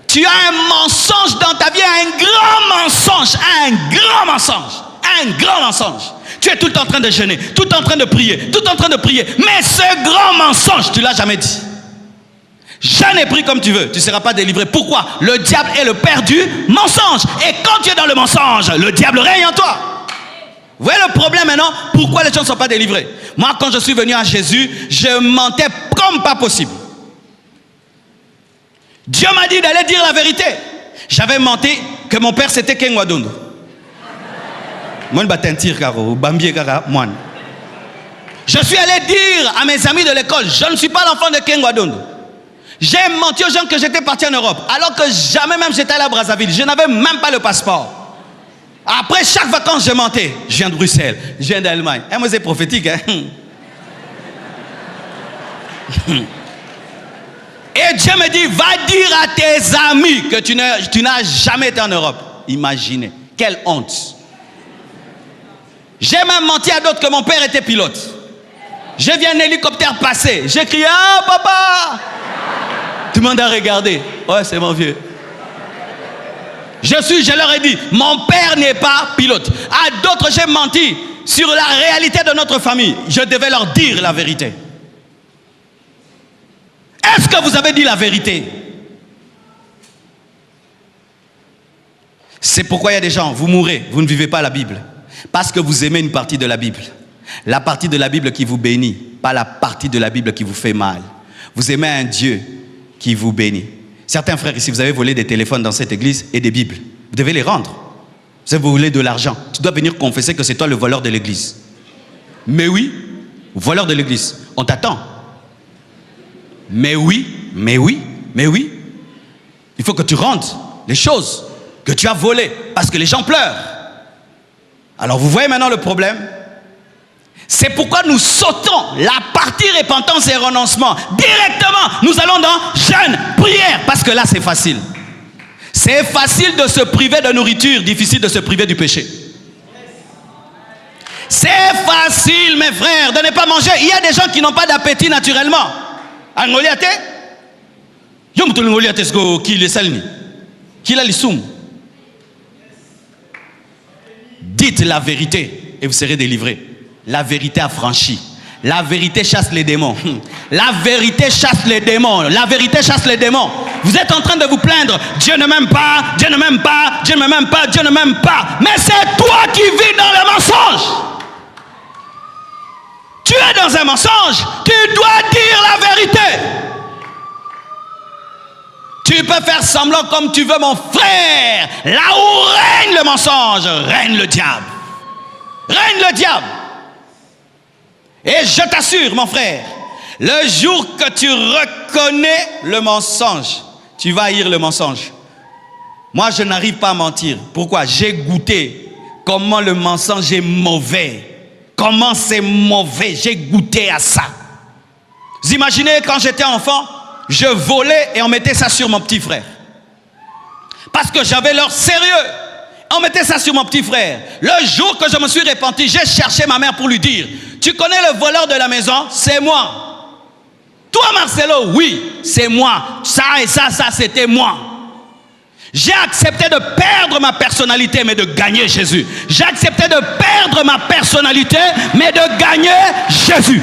Speaker 1: Tu as un mensonge dans ta vie, un grand mensonge, un grand mensonge, un grand mensonge. Tu es tout le temps en train de jeûner, tout le temps en train de prier, tout le temps en train de prier. Mais ce grand mensonge, tu ne l'as jamais dit. J'en ai pris comme tu veux, tu ne seras pas délivré. Pourquoi? Le diable est le père du mensonge. Et quand tu es dans le mensonge, le diable règne en toi. Vous voyez le problème maintenant? Pourquoi les gens ne sont pas délivrés? Moi, quand je suis venu à Jésus, je mentais comme pas possible. Dieu m'a dit d'aller dire la vérité. J'avais menti que mon père c'était Ken Wadondo. Je suis allé dire à mes amis de l'école, je ne suis pas l'enfant de Ken Wadondo. J'ai menti aux gens que j'étais parti en Europe, alors que jamais même j'étais allé à Brazzaville. Je n'avais même pas le passeport. Après chaque vacances, je mentais. Je viens de Bruxelles, je viens d'Allemagne. Moi, c'est prophétique. Hein? Et Dieu me dit, va dire à tes amis que tu n'as jamais été en Europe. Imaginez, quelle honte. J'ai même menti à d'autres que mon père était pilote. J'ai vu un hélicoptère passer. J'ai crié, ah papa! Tout le monde a regardé. Ouais, c'est mon vieux. Je leur ai dit, mon père n'est pas pilote. À d'autres, j'ai menti sur la réalité de notre famille. Je devais leur dire la vérité. Est-ce que vous avez dit la vérité? C'est pourquoi il y a des gens, vous mourrez, vous ne vivez pas la Bible. Parce que vous aimez une partie de la Bible. La partie de la Bible qui vous bénit, pas la partie de la Bible qui vous fait mal. Vous aimez un Dieu qui vous bénit. Certains frères ici, vous avez volé des téléphones dans cette église et des Bibles. Vous devez les rendre. Vous avez volé de l'argent. Tu dois venir confesser que c'est toi le voleur de l'église. Mais oui, voleur de l'église, on t'attend. Mais oui, mais oui, mais oui. Il faut que tu rendes les choses que tu as volées parce que les gens pleurent. Alors vous voyez maintenant le problème? C'est pourquoi nous sautons la partie repentance et renoncement. Directement, nous allons dans jeûne, prière, parce que là c'est facile. C'est facile de se priver de nourriture, difficile de se priver du péché. C'est facile, mes frères, de ne pas manger. Il y a des gens qui n'ont pas d'appétit naturellement. Angoliate? Dites la vérité et vous serez délivrés. La vérité affranchit. La vérité chasse les démons. La vérité chasse les démons. La vérité chasse les démons. Vous êtes en train de vous plaindre. Dieu ne m'aime pas, Dieu ne m'aime pas, Dieu ne m'aime pas, Dieu ne m'aime pas. Mais c'est toi qui vis dans le mensonge. Tu es dans un mensonge. Tu dois dire la vérité. Tu peux faire semblant comme tu veux, mon frère. Là où règne le mensonge, règne le diable. Règne le diable. Et je t'assure, mon frère, le jour que tu reconnais le mensonge, tu vas haïr le mensonge. Moi, je n'arrive pas à mentir. Pourquoi? J'ai goûté comment le mensonge est mauvais. Comment c'est mauvais. J'ai goûté à ça. Vous imaginez quand j'étais enfant, je volais et on mettait ça sur mon petit frère. Parce que j'avais l'air sérieux. On mettait ça sur mon petit frère. Le jour que je me suis repenti, j'ai cherché ma mère pour lui dire: tu connais le voleur de la maison? C'est moi. Toi, Marcelo? Oui, c'est moi. Ça et ça, c'était moi. J'ai accepté de perdre ma personnalité, mais de gagner Jésus. J'ai accepté de perdre ma personnalité, mais de gagner Jésus.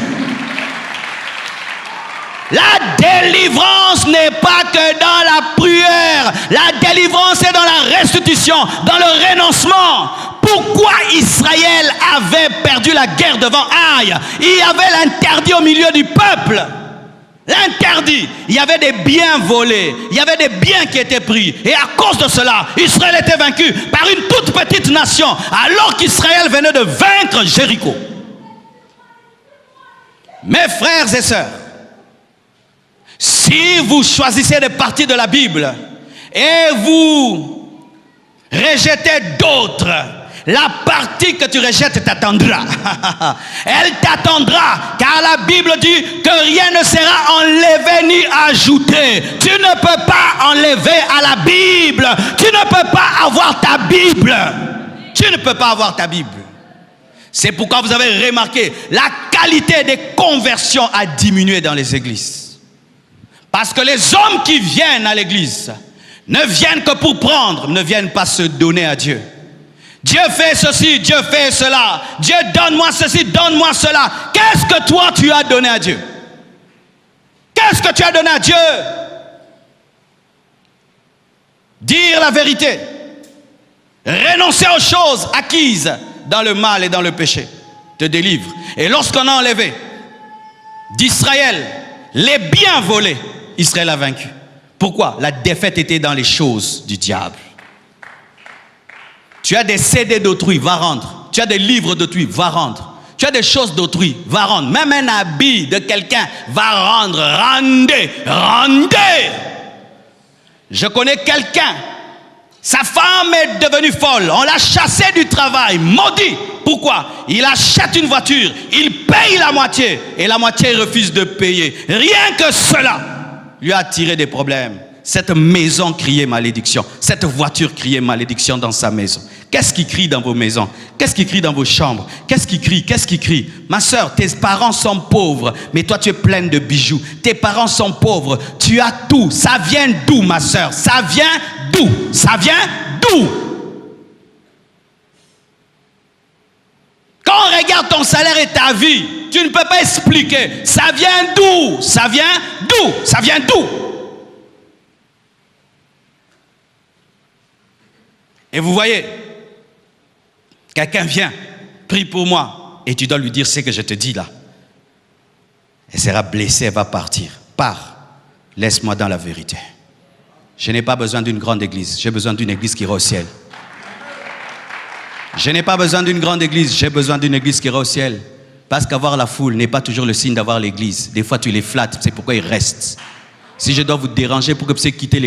Speaker 1: La délivrance n'est pas que dans la prière. La délivrance est dans la restitution, dans le renoncement. Pourquoi Israël avait perdu la guerre devant Aïe? Il y avait l'interdit au milieu du peuple. L'interdit. Il y avait des biens volés. Il y avait des biens qui étaient pris. Et à cause de cela, Israël était vaincu par une toute petite nation, alors qu'Israël venait de vaincre Jéricho. Mes frères et sœurs, si vous choisissez des parties de la Bible et vous rejetez d'autres, la partie que tu rejettes t'attendra. Elle t'attendra, car la Bible dit que rien ne sera enlevé ni ajouté. Tu ne peux pas enlever à la Bible. Tu ne peux pas avoir ta Bible. Tu ne peux pas avoir ta Bible. C'est pourquoi vous avez remarqué, la qualité des conversions a diminué dans les églises. Parce que les hommes qui viennent à l'église ne viennent que pour prendre, ne viennent pas se donner à Dieu. Dieu fait ceci, Dieu fait cela. Dieu donne-moi ceci, donne-moi cela. Qu'est-ce que toi tu as donné à Dieu? Qu'est-ce que tu as donné à Dieu? Dire la vérité. Renoncer aux choses acquises dans le mal et dans le péché te délivre. Et lorsqu'on a enlevé d'Israël les biens volés, Israël a vaincu. Pourquoi? La défaite était dans les choses du diable. Tu as des CD d'autrui, va rendre. Tu as des livres d'autrui, va rendre. Tu as des choses d'autrui, va rendre. Même un habit de quelqu'un, va rendre. Rendez, rendez. Je connais quelqu'un, sa femme est devenue folle. On l'a chassé du travail, maudit. Pourquoi? Il achète une voiture, il paye la moitié et la moitié refuse de payer. Rien que cela lui a attiré des problèmes. Cette maison criait malédiction. Cette voiture criait malédiction dans sa maison. Qu'est-ce qui crie dans vos maisons? Qu'est-ce qui crie dans vos chambres? Qu'est-ce qui crie? Qu'est-ce qui crie? Ma soeur, tes parents sont pauvres, mais toi tu es pleine de bijoux. Tes parents sont pauvres, tu as tout. Ça vient d'où, ma soeur? Ça vient d'où? Ça vient d'où? Quand on regarde ton salaire et ta vie, tu ne peux pas expliquer. Ça vient d'où? Ça vient d'où? Ça vient d'où? Et vous voyez, quelqu'un vient, prie pour moi, et tu dois lui dire ce que je te dis là. Elle sera blessée, elle va partir. Pars, laisse-moi dans la vérité. Je n'ai pas besoin d'une grande église, j'ai besoin d'une église qui ira au ciel. Je n'ai pas besoin d'une grande église, j'ai besoin d'une église qui ira au ciel. Parce qu'avoir la foule n'est pas toujours le signe d'avoir l'église. Des fois tu les flattes, c'est pourquoi ils restent. Si je dois vous déranger pour que vous puissiez quitter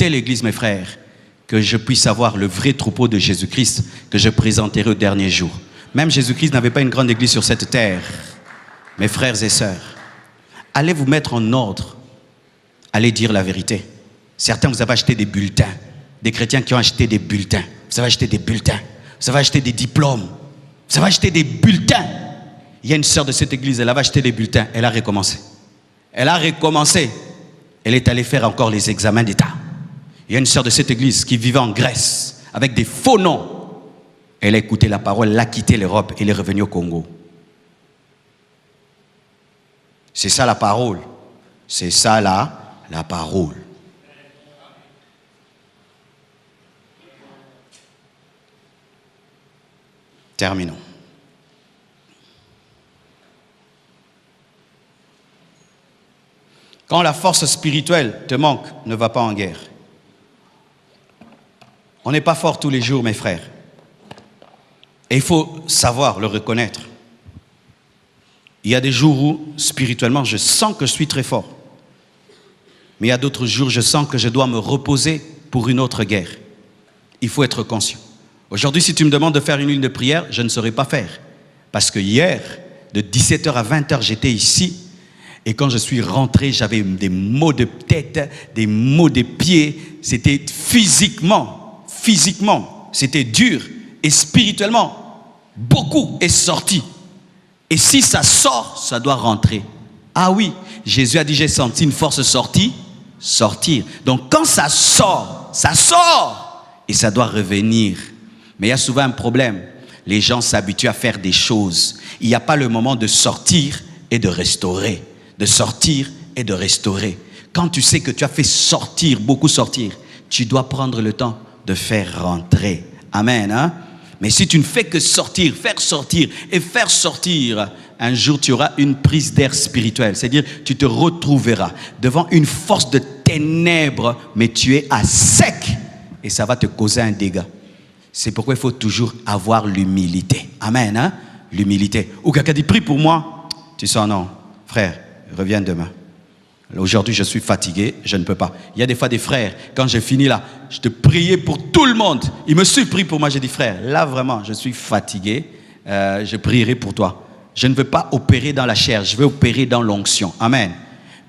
Speaker 1: l'église mes frères. Que je puisse avoir le vrai troupeau de Jésus-Christ que je présenterai au dernier jour. Même Jésus-Christ n'avait pas une grande église sur cette terre. Mes frères et sœurs, allez vous mettre en ordre. Allez dire la vérité. Certains, vous avez acheté des bulletins. Des chrétiens qui ont acheté des bulletins. Vous avez acheté des bulletins. Vous avez acheté des diplômes. Vous avez acheté des bulletins. Il y a une sœur de cette église, elle avait acheté des bulletins. Elle a recommencé. Elle a recommencé. Elle est allée faire encore les examens d'État. Il y a une sœur de cette église qui vivait en Grèce avec des faux noms. Elle a écouté la parole, elle a quitté l'Europe, elle est revenue au Congo. C'est ça la parole. C'est ça la parole. Terminons. Quand la force spirituelle te manque, ne va pas en guerre. On n'est pas fort tous les jours, mes frères. Et il faut savoir le reconnaître. Il y a des jours où, spirituellement, je sens que je suis très fort. Mais il y a d'autres jours, je sens que je dois me reposer pour une autre guerre. Il faut être conscient. Aujourd'hui, si tu me demandes de faire une ligne de prière, je ne saurais pas faire. Parce que hier, de 17h à 20h, j'étais ici. Et quand je suis rentré, j'avais des maux de tête, des maux de pieds. C'était physiquement, c'était dur. Et spirituellement, beaucoup est sorti. Et si ça sort, ça doit rentrer. Ah oui, Jésus a dit, j'ai senti une force sortir. Donc quand ça sort. Et ça doit revenir. Mais il y a souvent un problème. Les gens s'habituent à faire des choses. Il n'y a pas le moment de sortir et de restaurer. De sortir et de restaurer. Quand tu sais que tu as fait sortir, beaucoup sortir, tu dois prendre le temps de faire rentrer. Amen, hein? Mais si tu ne fais que sortir, faire sortir, un jour tu auras une prise d'air spirituel. C'est-à-dire, tu te retrouveras devant une force de ténèbres, mais tu es à sec et ça va te causer un dégât. C'est pourquoi il faut toujours avoir l'humilité. Amen, hein? L'humilité. Ou quelqu'un dit, prie pour moi. Tu sens, non, frère, reviens demain. Aujourd'hui, je suis fatigué, je ne peux pas. Il y a des fois des frères, quand j'ai fini là, je te priais pour tout le monde. Ils me suivent, prient pour moi. J'ai dit, frère, là vraiment, je suis fatigué, je prierai pour toi. Je ne veux pas opérer dans la chair, je veux opérer dans l'onction. Amen.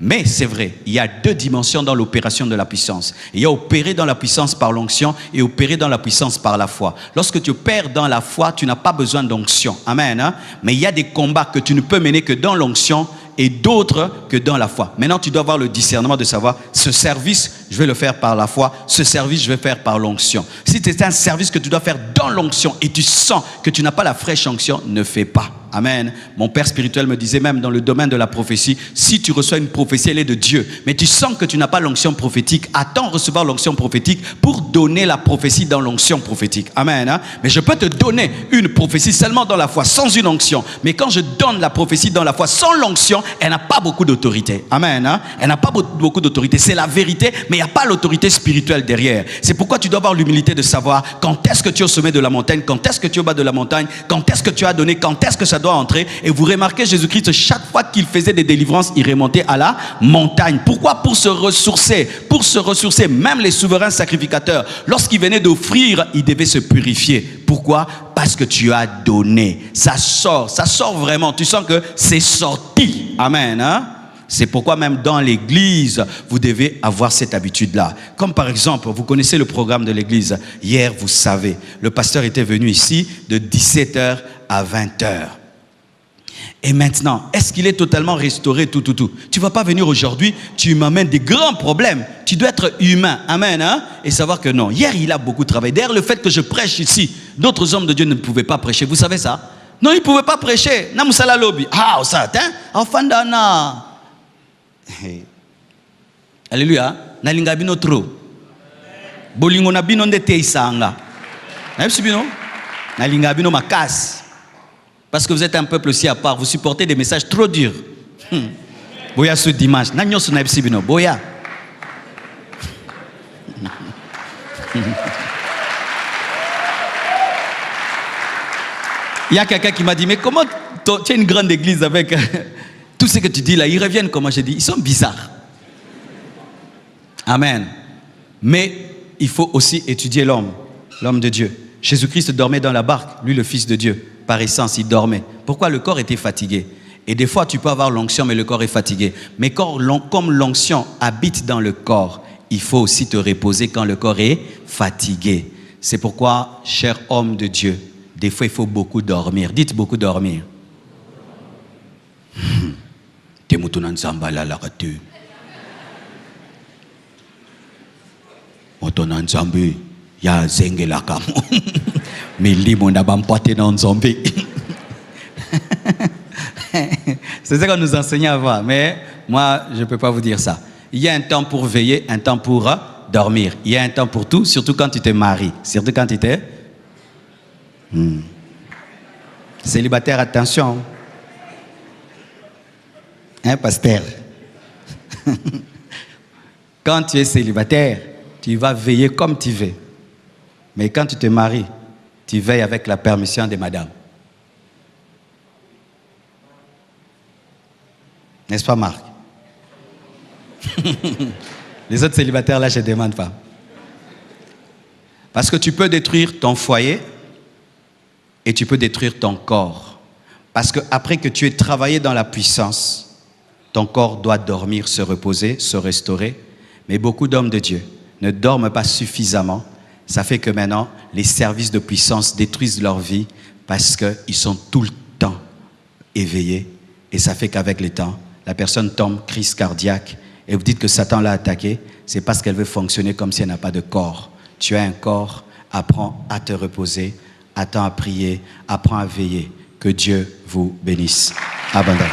Speaker 1: Mais c'est vrai, il y a deux dimensions dans l'opération de la puissance. Il y a opérer dans la puissance par l'onction et opérer dans la puissance par la foi. Lorsque tu opères dans la foi, tu n'as pas besoin d'onction. Amen. Hein? Mais il y a des combats que tu ne peux mener que dans l'onction et d'autres que dans la foi. Maintenant, tu dois avoir le discernement de savoir, ce service, je vais le faire par la foi, ce service, je vais faire par l'onction. Si c'est un service que tu dois faire dans l'onction et tu sens que tu n'as pas la fraîche onction, ne fais pas. Amen. Mon père spirituel me disait même dans le domaine de la prophétie, si tu reçois une prophétie, elle est de Dieu, mais tu sens que tu n'as pas l'onction prophétique, attends recevoir l'onction prophétique pour donner la prophétie dans l'onction prophétique. Amen. Hein? Mais je peux te donner une prophétie seulement dans la foi, sans une onction. Mais quand je donne la prophétie dans la foi, sans l'onction, elle n'a pas beaucoup d'autorité. Amen. Hein? Elle n'a pas beaucoup d'autorité. C'est la vérité, mais il n'y a pas l'autorité spirituelle derrière. C'est pourquoi tu dois avoir l'humilité de savoir quand est-ce que tu es au sommet de la montagne, quand est-ce que tu es au bas de la montagne, quand est-ce que tu as donné, quand est-ce que ça doit entrer. Et vous remarquez, Jésus-Christ, chaque fois qu'il faisait des délivrances, il remontait à la montagne. Pourquoi? Pour se ressourcer. Pour se ressourcer. Même les souverains sacrificateurs, lorsqu'ils venaient d'offrir, ils devaient se purifier. Pourquoi? Parce que tu as donné. Ça sort vraiment. Tu sens que c'est sorti. Amen. Hein? C'est pourquoi même dans l'église, vous devez avoir cette habitude-là. Comme par exemple, vous connaissez le programme de l'église. Hier, vous savez, le pasteur était venu ici de 17h à 20h. Et maintenant, est-ce qu'il est totalement restauré, tout? Tu ne vas pas venir aujourd'hui, tu m'amènes des grands problèmes. Tu dois être humain, amen, hein? Et savoir que non. Hier, il a beaucoup travaillé. D'ailleurs, le fait que je prêche ici, d'autres hommes de Dieu ne pouvaient pas prêcher. Vous savez ça? Non, ils ne pouvaient pas prêcher. Namusala lobby. Ah, ça, hein? Afandana. Alléluia. Nalinga bino trop. Bolingo na bino ndete isanga. Nalinga bino makas. Parce que vous êtes un peuple aussi à part, vous supportez des messages trop durs. Boya ce dimanche. Nanyo sunabisi bino. Boya. Il y a quelqu'un qui m'a dit, mais comment tu as une grande église avec tout ce que tu dis là, ils reviennent comment j'ai dit, ils sont bizarres. Amen. Mais il faut aussi étudier l'homme de Dieu. Jésus-Christ dormait dans la barque, lui le Fils de Dieu. par essence, il dormait. Pourquoi? Le corps était fatigué. Et des fois, tu peux avoir l'onction, mais le corps est fatigué. Mais comme l'onction habite dans le corps, il faut aussi te reposer quand le corps est fatigué. C'est pourquoi, cher homme de Dieu, des fois, il faut beaucoup dormir. Dites beaucoup dormir. C'est ce qu'on nous enseignait avant, mais moi, je ne peux pas vous dire ça. Il y a un temps pour veiller, un temps pour dormir. Il y a un temps pour tout, surtout quand tu te maries. Surtout quand tu t'es... Célibataire, attention. Hein, pasteur? Quand tu es célibataire, tu vas veiller comme tu veux. Mais quand tu te maries, tu veilles avec la permission de madame. N'est-ce pas, Marc? Les autres célibataires, là, je ne demande pas. Parce que tu peux détruire ton foyer et tu peux détruire ton corps. Parce qu'après que tu aies travaillé dans la puissance, ton corps doit dormir, se reposer, se restaurer. Mais beaucoup d'hommes de Dieu ne dorment pas suffisamment. Ça fait que maintenant, les services de puissance détruisent leur vie parce qu'ils sont tout le temps éveillés. Et ça fait qu'avec le temps, la personne tombe, crise cardiaque, et vous dites que Satan l'a attaqué, c'est parce qu'elle veut fonctionner comme si elle n'a pas de corps. Tu as un corps, apprends à te reposer, attends à prier, apprends à veiller. Que Dieu vous bénisse abondamment.